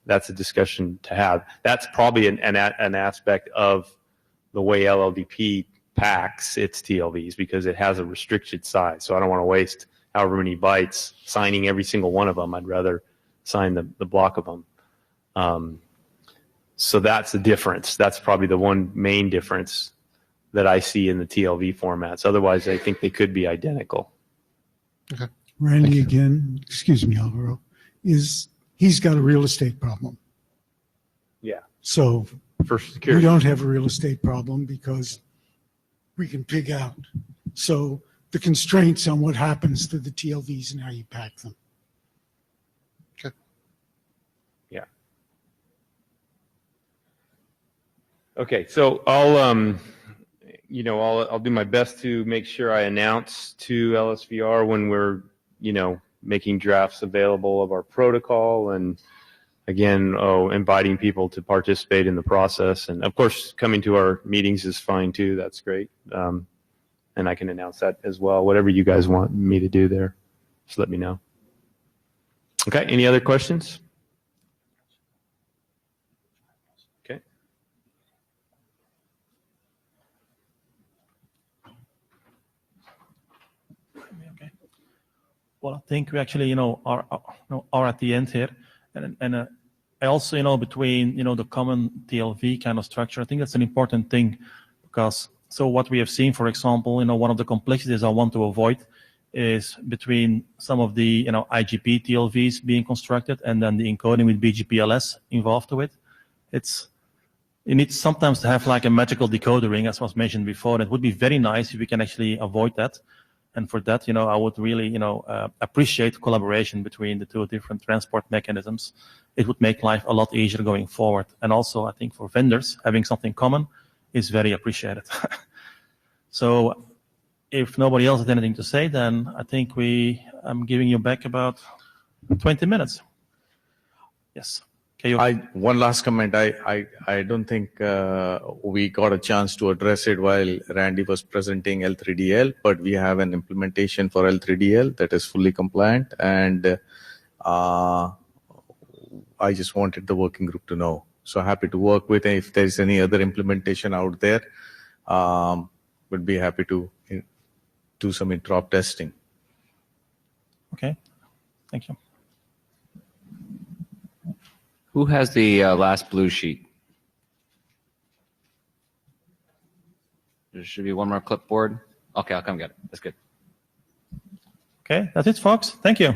J: That's a discussion to have. That's probably an aspect of the way LLDP packs its TLVs because it has a restricted size. So I don't want to waste however many bytes signing every single one of them. I'd rather sign the block of them. So that's the difference. That's probably the one main difference that I see in the TLV formats. Otherwise, I think they could be identical.
D: Okay.
F: Randy again, excuse me, Alvaro, he's got a real estate problem.
J: Yeah.
F: So
J: For security.
F: we don't have a real estate problem because we can pig out. So the constraints on what happens to the TLVs and how you pack them.
D: Okay.
J: Yeah. Okay, so I'll do my best to make sure I announce to LSVR when we're, making drafts available of our protocol, and again, inviting people to participate in the process. And of course, coming to our meetings is fine too. That's great. and I can announce that as well. Whatever you guys want me to do there, just let me know. Okay, any other questions? Okay.
B: Okay. Well, I think we actually, are at the end here, and I also, between, the common TLV kind of structure, I think that's an important thing, because so what we have seen, for example, one of the complexities I want to avoid is between some of the, IGP TLVs being constructed and then the encoding with BGPLS involved to it. You need sometimes to have like a magical decoder ring, as was mentioned before. It would be very nice if we can actually avoid that. And for that, I would really, appreciate collaboration between the two different transport mechanisms. It would make life a lot easier going forward. And also, I think for vendors, having something common is very appreciated. So if nobody else has anything to say, then I think I'm giving you back about 20 minutes. Yes.
K: One last comment. I don't think we got a chance to address it while Randy was presenting L3DL, but we have an implementation for L3DL that is fully compliant, and I just wanted the working group to know. So happy to work with, and if there's any other implementation out there, would be happy to do some interop testing.
B: Okay, thank you.
L: Who has the last blue sheet? There should be one more clipboard. Okay, I'll come get it. That's good.
B: Okay, that's it, folks. Thank you.